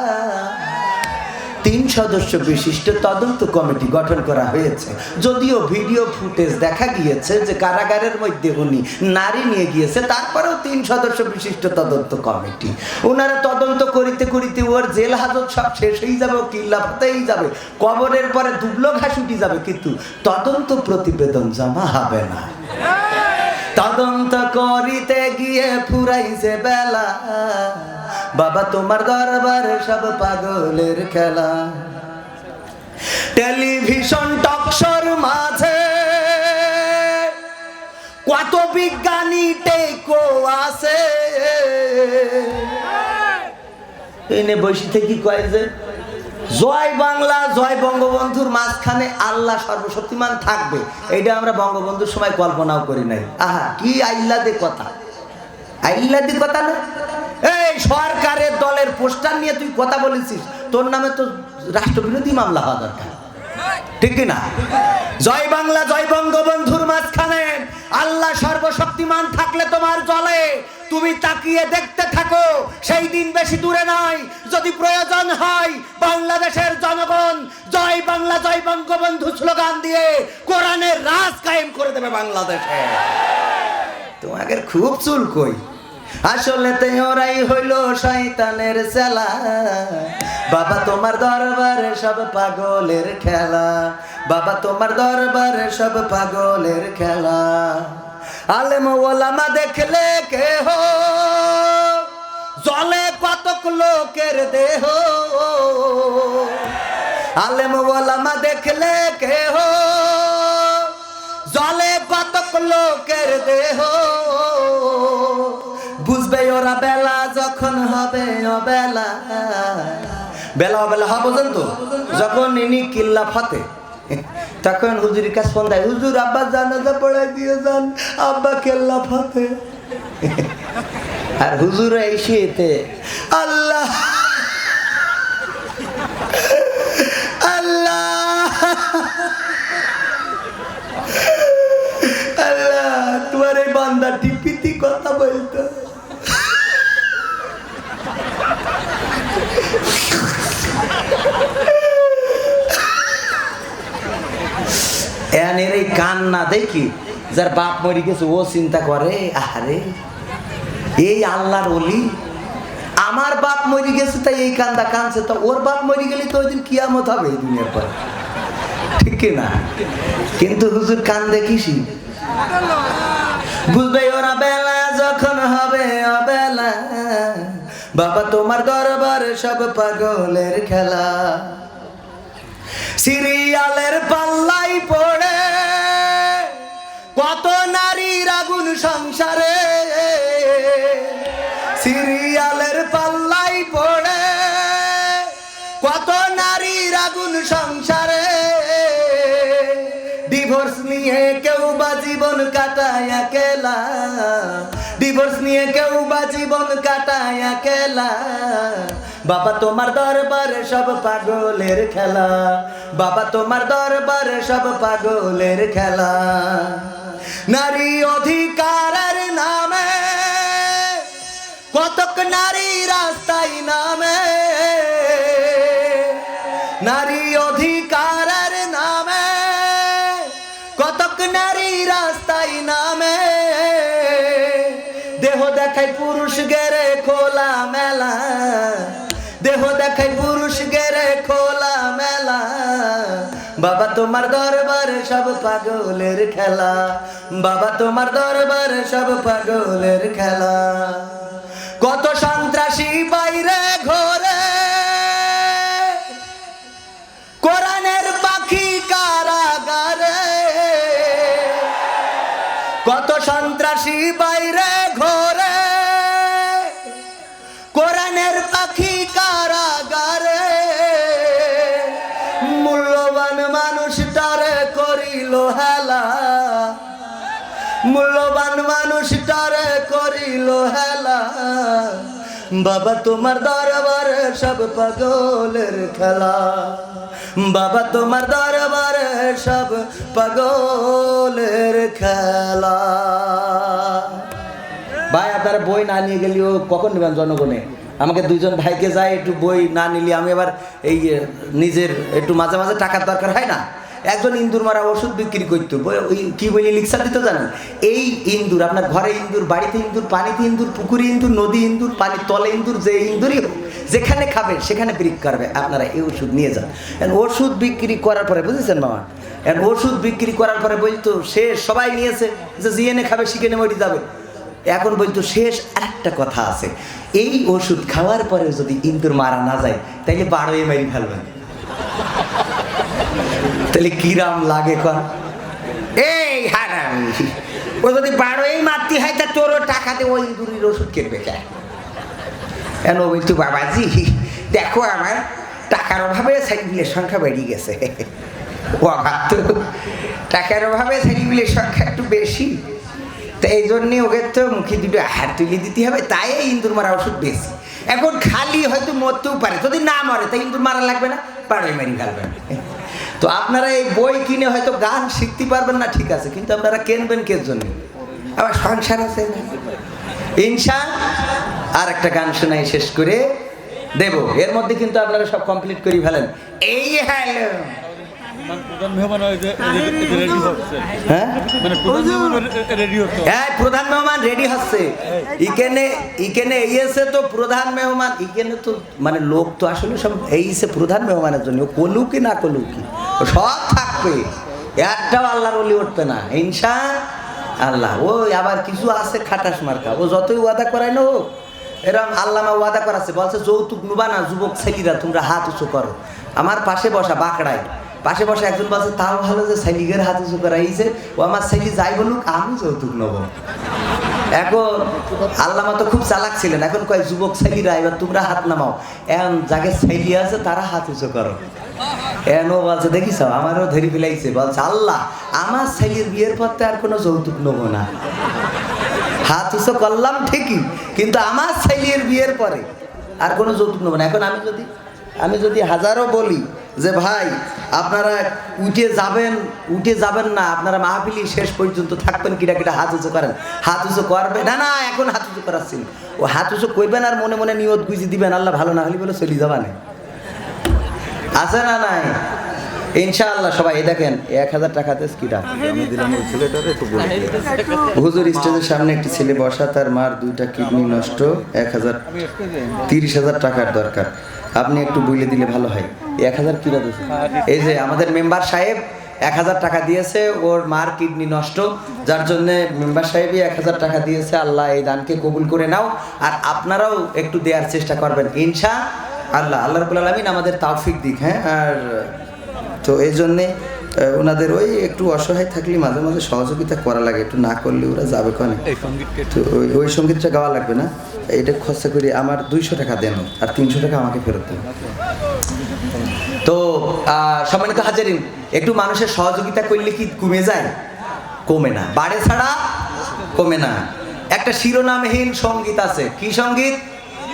3 সদস্য বিশিষ্ট তদন্ত কমিটি গঠন করা হয়েছে। যদিও ভিডিও ফুটেজ দেখা গিয়েছে যে কারাগারের মধ্যে উনি নারী নিয়ে গিয়েছে, তারপরেও 3 সদস্য বিশিষ্ট তদন্ত কমিটি। ওনারা তদন্ত করিতে করিতে ওর জেল হাজত সব শেষ হয়ে যাবে, ও কিল্লাফতেই যাবে, কবরের পরে দুবলো ঘাস উঠে যাবে, কিন্তু তদন্ত প্রতিবেদন জমা হবে না। তদন্ত করিতে গিয়ে ফুরাইছে বেলা, বাবা তোমার দরবারে সব পাগলের খেলা। টেলিভিশন টকশোর মাঝে কত বিজ্ঞানী টেকো আছে, এনে বসে থেকে কয় যে জয় বাংলা জয় বঙ্গবন্ধুর মাঝখানে আল্লাহ সর্বশক্তিমান থাকবে, এইটা আমরা বঙ্গবন্ধুর সময় কল্পনাও করি নাই। আহা কি আইল্লাদে কথা, আইল্লাদি কথা না। এই সরকারের দলের পোস্টার নিয়ে তুই কথা বলেছিস, তোর নামে তো রাষ্ট্রবিরোধী মামলা হওয়া দরকার, ঠিক না? জয় বাংলা জয় বঙ্গবন্ধুর মাঝখানে আল্লাহ সর্বশক্তিমান থাকলে তোমার জলে, তুমি তাকিয়ে দেখতে থাকো, সেই দিন বেশি দূরে নয়, যদি প্রয়োজন হয় বাংলাদেশের জনগণ জয় বাংলা জয় বঙ্গবন্ধু স্লোগান দিয়ে কোরআনের রাজ কায়েম করে দেবে বাংলাদেশে। তোমাকে খুব চুল কই, আসলে তে ওরাই হইল শয়তানের চেলা। বাবা তোমার দরবারে সব পাগলের খেলা, বাবা তোমার দরবারে সব পাগলের খেলা। আলেম ওলামা দেখলে কেহ জলে কতক লোকের দেহ, আলেম ওলামা দেখলে কেহ জলে কতক লোকের দেহ। বুঝবে ওরা বেলা যখন হবে অবেলা, বেলা অবেলা হবে তো যখন ইনি কিল্লা ফাতে, তখন হুজুরের কাছে ফোন দেয়, হুজুর আব্বা জানাজা পড়াই দিয়ে যান, আব্বা কেল্লা ফাতে। আর হুজুর এসে এতে আল্লাহ আল্লাহ আল্লাহ তোমার এই বান্দা টিপিতি কথা বলতো। এর এই কান্না দেখি যার বাপ মরি গেছে ও চিন্তা করে, আরে এই আল্লাহর ওলি, আমার বাপ মরি গেছে তাই এই কান্দা কানছে, তো ওর বাপ মরি গেলে তো ওই দিন কিয়ামত হবে এই দুনিয়ার পর, ঠিক না? কিন্তু হুজুর কান্দে কিসি, বুঝবে ওরা বেলা যখন হবে অবেলা। বাবা তোমার দরবারে সব পাগলের খেলা। সিরিয়ালের পাল্লাই পড়ে কত নারীর আগুন সংসারে, সিরিয়ালের পাল্লাই পড়ে কত নারীর আগুন সংসারে। ডিভোর্স নিয়ে কেউ বা জীবন কাটায় একেলা, ডিভোর্স নিয়ে কেউ বা জীবন কাটায় একেলা। বাবা তোমার দরবারে সব পাগলের খেলা, বাবা তোমার দরবারে সব পাগলের খেলা। নারী অধিকারের নামে কতক নারী রাস্তায় নামে, নারী অধিকারের নামে কতক নারী রাস্তায় নামে। দেহ দেখায় পুরুষ গেরে খোলা মেলা, দেহ দেখায় পুরুষ গেরে খোলা মেলা। বাবা তোমার দরবারে সব পাগলের খেলা, বাবা তোমার দরবারে সব পাগলের খেলা। কত সন্ত্রাসী বাইরে ঘোরে কোরআনের পাখি কারাগারে, কত সন্ত্রাসী বাইরে ঘোরে কোরআনের পাখি কারাগারে। মূল্যবান মানুষটারে করিল হেলা, মূল্যবান মানুষটারে করিল হেলা। বাবা তোমার দরবারে সব পাগলের খেলা, বাবা তোমার দরবারে সব পাগলের খেলা। ভাই আপনার বই না নিয়ে গেলেও কখন নেবেন জনগণে? আমাকে দুইজন ভাইকে যায় একটু বই না নিলে আমি আবার এই নিজের একটু মাঝে মাঝে টাকার দরকার হয় না। একজন ইন্দুর মারা ওষুধ বিক্রি করতো, ওই কি বলি লিক্সার দিত জানেন? এই ইন্দুর আপনার ঘরে ইন্দুর, বাড়িতে ইন্দুর, পানিতে ইন্দুর, পুকুরে ইন্দুর, নদী ইন্দুর, পানির তলে ইন্দুর, যে ইন্দুরই হোক যেখানে খাবে সেখানে ব্রিক করবে। আপনারা এই ওষুধ নিয়ে যান। ওষুধ বিক্রি করার পরে বুঝেছেন মামা, ওষুধ বিক্রি করার পরে বলতো সে সবাই নিয়েছে যে জিএনএ খাবে সেখানে মরে যাবে। এখন বলতো শেষ আরেকটা কথা আছে, এই ওষুধ খাওয়ার পরে যদি ইন্দুর মারা না যায় তাইলে 12 মারি ফেলবেন। তাহলে কিরাম লাগে কর, এই হারামি, ও যদি 12 মারতে হয় তা তোরও টাকা দিয়ে ওই ইন্দুরের ওষুধ কিনবে চায়। কেন বলতো বাবাজি দেখো আমার টাকার অভাবে ছেলেগুলির সংখ্যা বেড়ে গেছে। ও ভাবতো টাকার অভাবে ছেলেগুলির সংখ্যা একটু বেশি, তো এই জন্যে ওকে তো মুখে দুটো হাত তুলে দিতে হবে, তাই ইন্দুর মারা ওষুধ বেশি। এখন খালি হয়তো মরতেও পারে, যদি না মরে তাই ইন্দুর মারা লাগবে না, 12 মারি ফেলবেন। তো আপনারা এই বই কিনে হয়তো গান শিখতে পারবেন না, ঠিক আছে, কিন্তু আপনারা কিনবেন কে জন্য? আবার সংসার আছে না। ইনশা আর একটা গান শোনাই শেষ করে দেব, এর মধ্যে কিন্তু আপনারা সব কমপ্লিট করে ফেলেন। এই হ্যালো প্রধান মেহমান রেডি হচ্ছে, ইকেনে এইসে তো প্রধান মেহমান, ইকেনে তো মানে লোক তো আসলে সব এইসে প্রধান মেহমানের জন্য, কলু কি না কলু কি সব থাকবে, একটাও আল্লাহর ওলি উঠবে না ইনশা আল্লাহ। ওই আবার কিছু আছে খাটাস মার্কা, ও যতই ওয়াদা করায় না হোক, এরকম আল্লামা ওয়াদা করাচ্ছে, বলছে যৌতুক নুবা না যুবক ছেলেরা তোমরা হাত উঁচু করো। আমার পাশে বসা বাঁকড়ায় পাশে বসে একজন বলছে তাও ভালো যে ছেলিগের হাত উঁচু করাইছে, ও আমার ছেলে যাই বলুক আমি যৌতুক নেব। এখন আল্লামা তো খুব চালাক ছিলেন, এখন কয় যুবক ছেলেরা এবার তোমরা হাত নামাও, এখন যাকে ছেলে আছে তারা হাত উঁচু করো। এনো বলছে দেখিস আমারও ধরে ফেলাইছে, বলছে আল্লাহ আমার ছেলের বিয়ের পর তো আর কোনো যৌতুক নেবো না, হাত উঁচু করলাম ঠিকই, কিন্তু আমার ছেলের বিয়ের পরে আর কোনো যৌতুক নেবো না। এখন আমি যদি হাজারও বলি যে ভাই আপনারা উঠে যাবেন না, আপনারা মাহফিলি শেষ পর্যন্ত থাকবেন, কিটা কিটা হাত উঁচু করেন, হাত উঁচু করবে না, না এখন হাত উঁচু করাচ্ছেন, ও হাত উঁচু করবেন আর মনে মনে নিয়ত গুজি দিবেন, আল্লাহ ভালো না হলে বলে চলি যাবানে, আছে না নাই? ইনশাআল্লাহ সবাই এই দেখেন 1000 টাকাতে কিটা আমি দিলাম ওই ছেলেটারে, একটু বলে হুজুর স্টেজের সামনে একটি ছেলে বসা, তার মার 2টা কিডনি নষ্ট, 30,000 টাকার দরকার, আপনি একটু বলে দিলে ভালো হয়। 1000 কিরা দিয়েছে, এই যে আমাদের মেম্বার সাহেব 1000 টাকা দিয়েছে, ওর মার কিডনি নষ্ট, যার জন্য মেম্বার সাহেবই 1000 টাকা দিয়েছে। আল্লাহ এই দানকে কবুল করে নাও, আর আপনারাও একটু দেওয়ার চেষ্টা করবেন ইনশা আল্লাহ। আল্লাহ রাব্বুল আলামিন আমাদের তৌফিক দিক। হ্যাঁ, আর তো এই জন্যে ওনাদের ওই একটু অসহায় থাকলে মাঝে মাঝে সহযোগিতা করা লাগে, একটু না করলে ওরা যাবে কনে, তো ওই সঙ্গীতটা গাওয়া লাগবে না, এটা খরচা করে আমার 200 টাকা দেন আর 300 টাকা আমাকে ফেরত দেন। তো সম্মানিত হাজারিন, একটু মানুষের সহযোগিতা করলে কি কমে যায়? কমে না, বাড়ে ছাড়া কমে না। একটা শিরোনামহীন সঙ্গীত আছে, কি সঙ্গীত?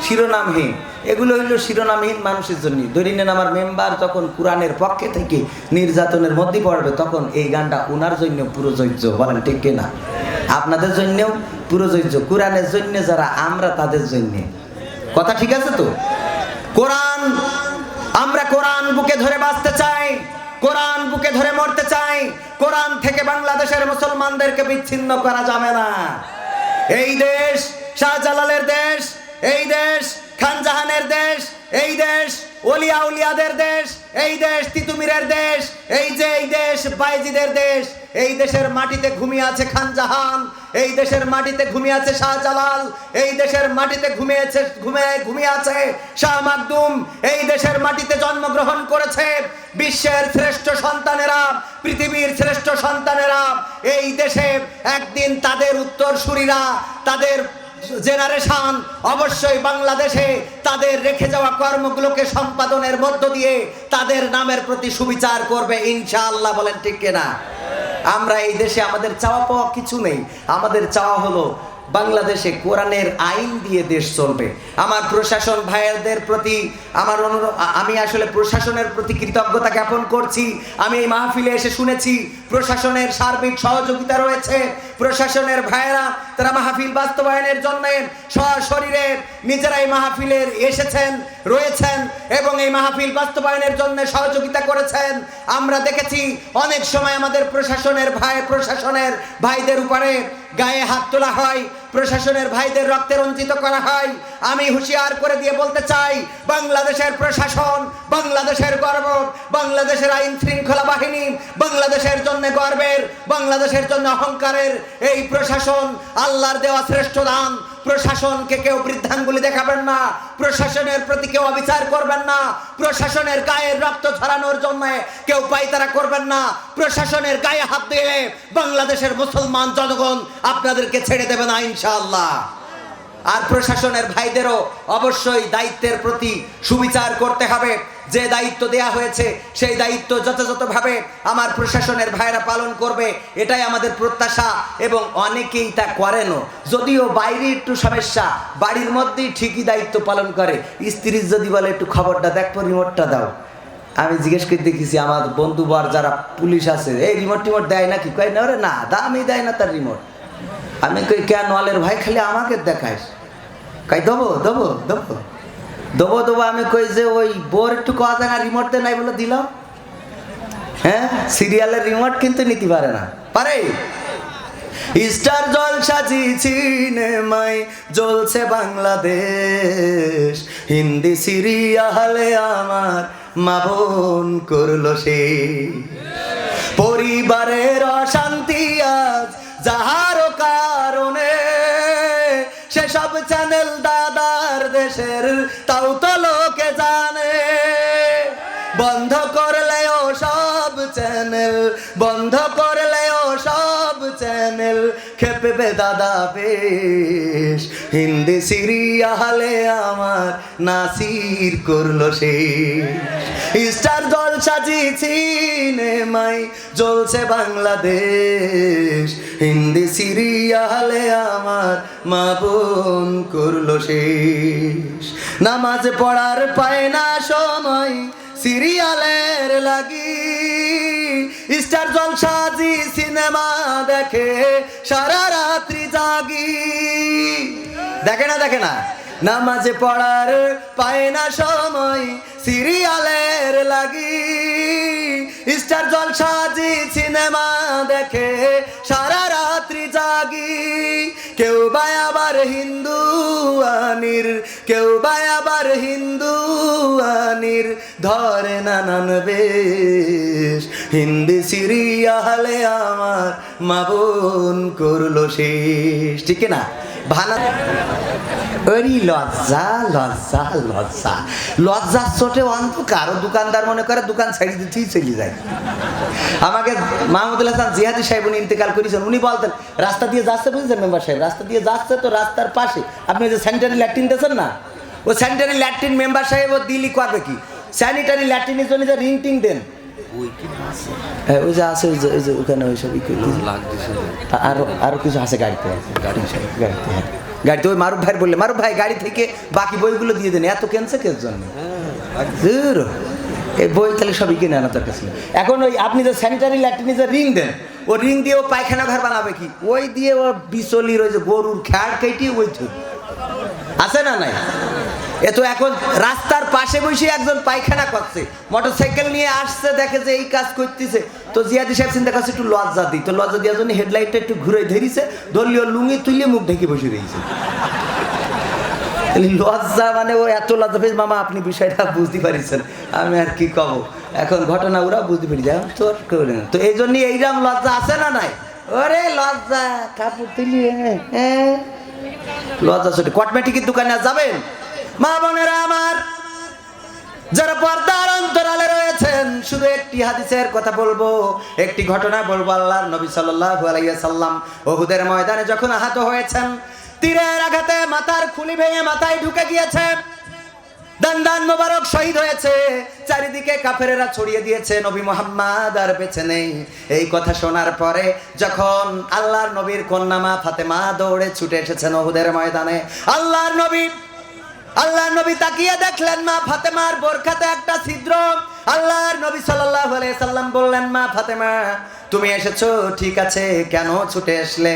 শিরোনামহীন। এগুলো হইল শিরোনামহীন মানুষের জন্য। ধরে নেন আমার মেম্বার যখন কোরআনের পক্ষে থেকে নির্যাতনের মধ্যে পড়বে, তখন এই গানটা ওনার জন্য প্রযোজ্য, বলেন ঠিক কিনা? আপনাদের জন্যও প্রযোজ্য, কোরআনের জন্য যারা আমরা তাদের জন্য। কথা ঠিক আছে তো? কোরআন, আমরা কোরআন বুকে ধরে বাঁচতে চাই, কোরআন বুকে ধরে মরতে চাই। কোরআন থেকে বাংলাদেশের মুসলমানদেরকে বিচ্ছিন্ন করা যাবে না। এই দেশ শাহজালালের দেশ, এই দেশ খানজাহানের দেশ, এই দেশ ওলিয়া উলিয়াদের দেশ, এই দেশ তিতুমিরের দেশ, এই দেশ বাইজিদের দেশ। এই দেশের মাটিতে ঘুমিয়ে আছে খানজাহান, এই দেশের মাটিতে ঘুমিয়ে আছে শাহজালাল, এই দেশের মাটিতে ঘুমিয়ে আছে শাহ মাকদুম। এই দেশের মাটিতে জন্মগ্রহণ করেছে বিশ্বের শ্রেষ্ঠ সন্তানেরা, পৃথিবীর শ্রেষ্ঠ সন্তানেরা। এই দেশে একদিন তাদের উত্তরসূরিরা, তাদের জেনারেশন অবশ্যই বাংলাদেশে তাদের রেখে যাওয়া কর্মগুলোকে সম্পাদনের মধ্য দিয়ে তাদের নামের প্রতি সুবিচার করবে ইনশাআল্লাহ। বলেন ঠিক কিনা? আমরা এই দেশে আমাদের চাওয়া পাওয়া কিছু নেই, আমাদের চাওয়া হলো বাংলাদেশে কোরআনের আইন দিয়ে দেশ চলবে। আমার প্রশাসন ভাইয়েরদের প্রতি আমার আমি আসলে প্রশাসনের প্রতি কৃতজ্ঞতা জ্ঞাপন করছি। আমি এই মাহফিলে এসে শুনেছি প্রশাসনের সার্বিক সহযোগিতা রয়েছে। প্রশাসনের ভাইয়েরা তারা মাহফিল বাস্তবায়নের জন্য সশরীরে নিজেরাই মাহফিলের এসেছেন, রয়েছেন এবং এই মাহফিল বাস্তবায়নের জন্য সহযোগিতা করেছেন। আমরা দেখেছি অনেক সময় আমাদের প্রশাসনের ভাইদের উপরে গায়ে হাত তোলা হয়, প্রশাসনের ভাইদের রক্তে রঞ্জিত করা হয়। আমি হুঁশিয়ার করে দিয়ে বলতে চাই, বাংলাদেশের প্রশাসন, বাংলাদেশের গর্ব, বাংলাদেশের আইন শৃঙ্খলা বাহিনী, বাংলাদেশের জন্য গর্বের, বাংলাদেশের জন্য অহংকারের এই প্রশাসন আল্লাহর দেওয়া শ্রেষ্ঠ দান। প্রশাসনকে কেউ বৃদ্ধাঙ্গুলি দেখাবেন না, প্রশাসনের প্রতি কেউ অবিচার করবেন না, প্রশাসনের গায়ের রক্ত ঝরানোর জন্য কেউ পায়তারা করবেন না, প্রশাসনের গায়ে হাত দিয়ে বাংলাদেশের মুসলমান জনগণ আপনাদেরকে ছেড়ে দেবে না ইনশাআল্লাহ। আর প্রশাসনের ভাইদেরও অবশ্যই দায়িত্বের প্রতি সুবিচার করতে হবে। যে দায়িত্ব দেয়া হয়েছে সেই দায়িত্ব যথাযথভাবে আমার প্রশাসনের ভাইরা পালন করবে, এটাই আমাদের প্রত্যাশা। এবং অনেকেই তা করেনও, যদিও বাইরে একটু সমস্যা, বাড়ির মধ্যেই ঠিকই দায়িত্ব পালন করে। স্ত্রীর যদি বলে একটু খবরটা দেখো, রিমোটটা দাও, আমি জিজ্ঞেস করে দেখেছি আমার বন্ধুবার যারা পুলিশ আছে, এই রিমোট টিমোট দেয় নাকি? কয় না, ওরে না, দামই দেয় না তার রিমোট। আমি কই কেন ওয়ালের ভাই, খালি আমাকে দেখাইস? কই দেবো দেবো দেবো দেবো দেবো। আমি কই যে ওই বোর একটু কথা যায় না, রিমোট দে নাই বলে দিলাম। হ্যাঁ, সিরিয়ালের রিমোট কিন্তু নিতে পারে না, পারে? স্টার জলসা জি সিনেমায় জ্বলছে বাংলাদেশ, হিন্দি সিরিয়ালে আমার মা বোন করলো সে। পরিবারের অশান্তি আজ যাহার কারণে, সেসব চ্যানেল দাদার দেশের তাও তো লোকে জানে। বন্ধ করলেও সব চ্যানেল, বন্ধ করলেও সব চ্যানেল খেপবে দাদা বেশ, হিন্দি সিরিয়ালে আমার নাসির করলো শেষ। স্টার জলসা জি সিনেমায় জ্বলছে বাংলাদেশ, হিন্দি সিরিয়ালে আমার মা বোন করলো শেষ। নামাজ পড়ার পায় না সময় সিরিয়ালের লাগি, স্টার জলসা জি সিনেমা দেখে সারা রাত্রি জাগি। দেখে না, দেখে না, নামাজে পড়ার পায় না সময় সিরিয়ালের লাগি, স্টার জলসা জি সিনেমা দেখে সারা রাত্রি জাগি। কেউ বা আবার হিন্দু আনির, কেউ বা আবার হিন্দু আনির ধরে নানান বেশ, হিন্দি সিরিয়ালে আমার মা বোন করলো শেষ। ঠিক না? ভানা ওরি লজ্জা লজ্জা লজ্জা, লজ্জার চোটে অন্ধকার। দোকানদার মনে করে দোকান ছেড়ে দিতেই চলে যায়। আমাকে মাহমুদুল হাসান জিহাদি সাহেব উনি ইন্তেকাল করেছেন, উনি বলতেন রাস্তা দিয়ে যাচ্ছে, বুঝছেন মেম্বার সাহেব, রাস্তা দিয়ে যাচ্ছে তো রাস্তার পাশে আপনি যে স্যানিটারি ল্যাট্রিন দিয়েছেন না, ও স্যানিটারি ল্যাট্রিন মেম্বার সাহেব ও দিল্লি করবে কি? স্যানিটারি ল্যাট্রিনের জন্য যে রিং টিং দেন, হ্যাঁ ওই যে আছে, ওই যে ওখানে ওই সব আরো কিছু আছে গাড়িতে, গাড়িতে গাড়িতে ওই মারুফ ভাই বললে, মারুফ ভাই গাড়ি থেকে বাকি বইগুলো দিয়ে দেন, এত কেনছে কের জন্য? এই বই তাহলে সবই কিনে আনা তার কাছে। এখন ওই আপনি যে স্যানিটারি ল্যাট্রিনে যে রিং দেন, ও রিং দিয়ে ও পায়খানা ঘর বানাবে কি? ওই দিয়ে ও বিচলির ওই যে গরুর খ্যাড় কেটে ওই থুই আছে না নাই? এ তো এখন রাস্তার পাশে বসে একজন পায়খানা করছে, মোটরসাইকেল নিয়ে আসছে, দেখে যে এই কাজ করতেছে, তো জিয়াদি সাহেব চিন্তা করছে একটু লজ্জা দিই, তো লজ্জা দেওয়ার জন্য হেডলাইটটা একটু ঘুরে ধরিছে, ধরলিও লুঙ্গি তুলে মুখ ঢেকে বসে রয়েছে। লজ্জা মানে ও এত লজ্জা পেয়েছে। মামা আপনি বিষয়টা বুঝতে পারিছেন, আমি আর কি কব, এখন ঘটনা ওরা বুঝতে পারি যায় তোর করে না। তো এই জন্যই এইরকম লজ্জা আছে না নাই? ওরে লজ্জা কাপড় তুলি লজ্জা ছোট। কসমেটিকের দোকানে যাবেন মা বোনেরা আমার, যারা পর্দার অন্তরালে রয়েছেন, শুধু একটি হাদিসের কথা বলবো, একটি ঘটনা বলবো। আল্লাহর নবী সাল্লাল্লাহু আলাইহি ওয়াসাল্লাম উহুদের ময়দানে যখন আহত হয়েছেন, তীরের আঘাতে মাথার খুলি ভেঙে মাথায় ঢুকে গিয়েছে, দান মোবারক শহীদ হয়েছে, চারিদিকে কাফেরেরা ছড়িয়ে দিয়েছে, নবী মুহাম্মদ আর বেঁচে নেই। এই কথা শোনার পরে যখন আল্লাহর নবীর কন্যা মা ফাতেমা দৌড়ে ছুটে এসেছেন উহুদের ময়দানে, আল্লাহর নবী তাকিয়ে দেখলেন মা ফাতেমার বোরখাতে একটা ছিদ্র। আল্লাহর নবী সাল্লাল্লাহু আলাইহি সাল্লাম বললেন, মা ফাতেমা তুমি এসেছো ঠিক আছে, কেন ছুটে আসলে?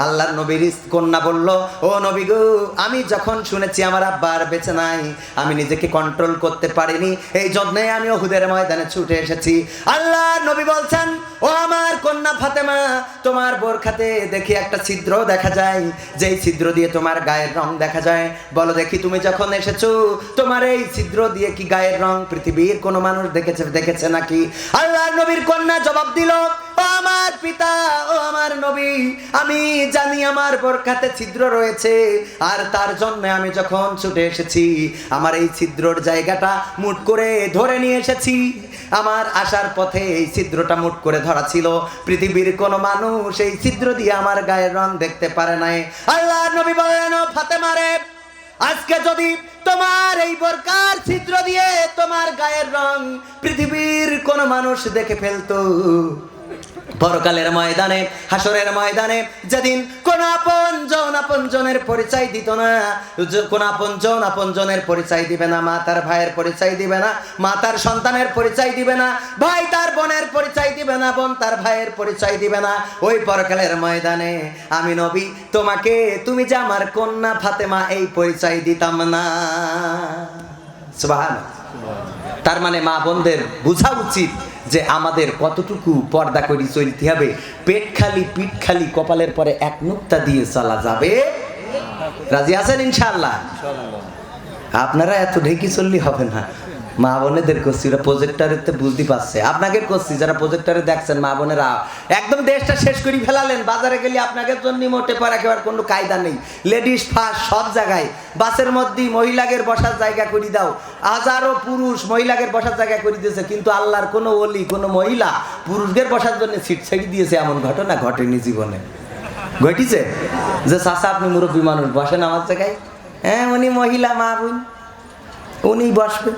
আল্লাহর নবীর কন্যা বলল, ও নবী গো, আমি যখন শুনেছি আমার আব্বা আর বেঁচে নাই, আমি নিজেকে কন্ট্রোল করতে পারিনি, এই জন্যে আমি উহুদের ময়দানে ছুটে এসেছি। আল্লাহর নবী বলছেন, ও আমার কন্যা ফাতেমা, তোমার বোরখাতে দেখি একটা ছিদ্র দেখা যায়, যেই ছিদ্র দিয়ে তোমার গায়ের রং দেখা যায়। বলো দেখি, তুমি যখন এসেছো তোমার এই ছিদ্র দিয়ে কি গায়ের রং পৃথিবীর কোনো মানুষ দেখেছে নাকি? আল্লাহর নবীর কন্যা জবাব দিল, ও আমার পিতা, ও আমার নবী, আমি জানি আমার বোরখাতে ছিদ্র রয়েছে, আর তার জন্য আমি যখন ছুটে এসেছি আমার এই ছিদ্রর জায়গাটা মুট করে ধরে নিয়ে এসেছি। আমার আসার পথে এই ছিদ্রটা মুট করে ধরা ছিল, পৃথিবীর কোনো মানুষ এই ছিদ্র দিয়ে আমার গায়ের রং দেখতে পারে নাই। আল্লাহর নবী বললেন, ও ফাতেমা রে, আজকে যদি তোমার এই বোরকার ছিদ্র দিয়ে তোমার গায়ের রং পৃথিবীর কোন মানুষ দেখে ফেলতো, পরকালের ময়দানে, হাসরের ময়দানে, যেদিন কোন আপনজনের পরিচয় দিত না, কোন আপনজনের পরিচয় দিবে না, মা তার ভাইয়ের পরিচয় দিবে না, মা তার সন্তানের পরিচয় দিবে না, ভাই তার বোনের পরিচয় দিবে না, বোন তার ভাইয়ের পরিচয় দিবে না, ওই পরকালের ময়দানে আমি নবী তোমাকে, তুমি যে আমার কন্যা ফাতেমা, এই পরিচয় দিতাম না। সুবহানাল্লাহ। তার মানে মা বোনদের বোঝা উচিত যে আমাদের কতটুকু পর্দা করে চলতে হবে। পেট খালি পিঠ খালি কপালের পরে এক নুক্তা দিয়ে চলা যাবে। রাজি আছেন ইনশাআল্লাহ? আপনারা এত ঢেকি চললে হবে না। মা বোনেদের করছি, ওরা প্রজেক্টারেতে বুঝতে পারছে, আপনাকে করছি যারা প্রজেক্টারে দেখছেন, মা বোনেরা একদম দেশটা শেষ করে ফেলালেন। বাজারে গেলে আপনাদের জন্য মোটে পার একেবারে কোনো কায়দা নেই, লেডিস ফার্স্ট সব জায়গায়। বাসের মধ্যেই মহিলাদের বসার জায়গা করে দাও, হাজারো পুরুষ মহিলাদের বসার জায়গা করে দিয়েছে, কিন্তু আল্লাহর কোনো ওলি কোনো মহিলা পুরুষদের বসার জন্য সিট ছেড়ে দিয়েছে এমন ঘটনা ঘটেনি জীবনে। ঘটিছে যে চাচা আপনি মুরব্বী মানুষ, বসেন আমার জায়গায়, হ্যাঁ উনি মহিলা মা বোন উনি বসবে,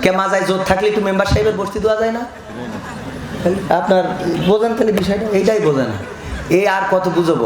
কে মাজায় জোর থাকলে একটু মেম্বার সাহেবের বসতে দেওয়া যায় না? আপনার বোঝেন তাহলে বিষয়টা, এইটাই বোঝেন, এই আর কত বুঝবো।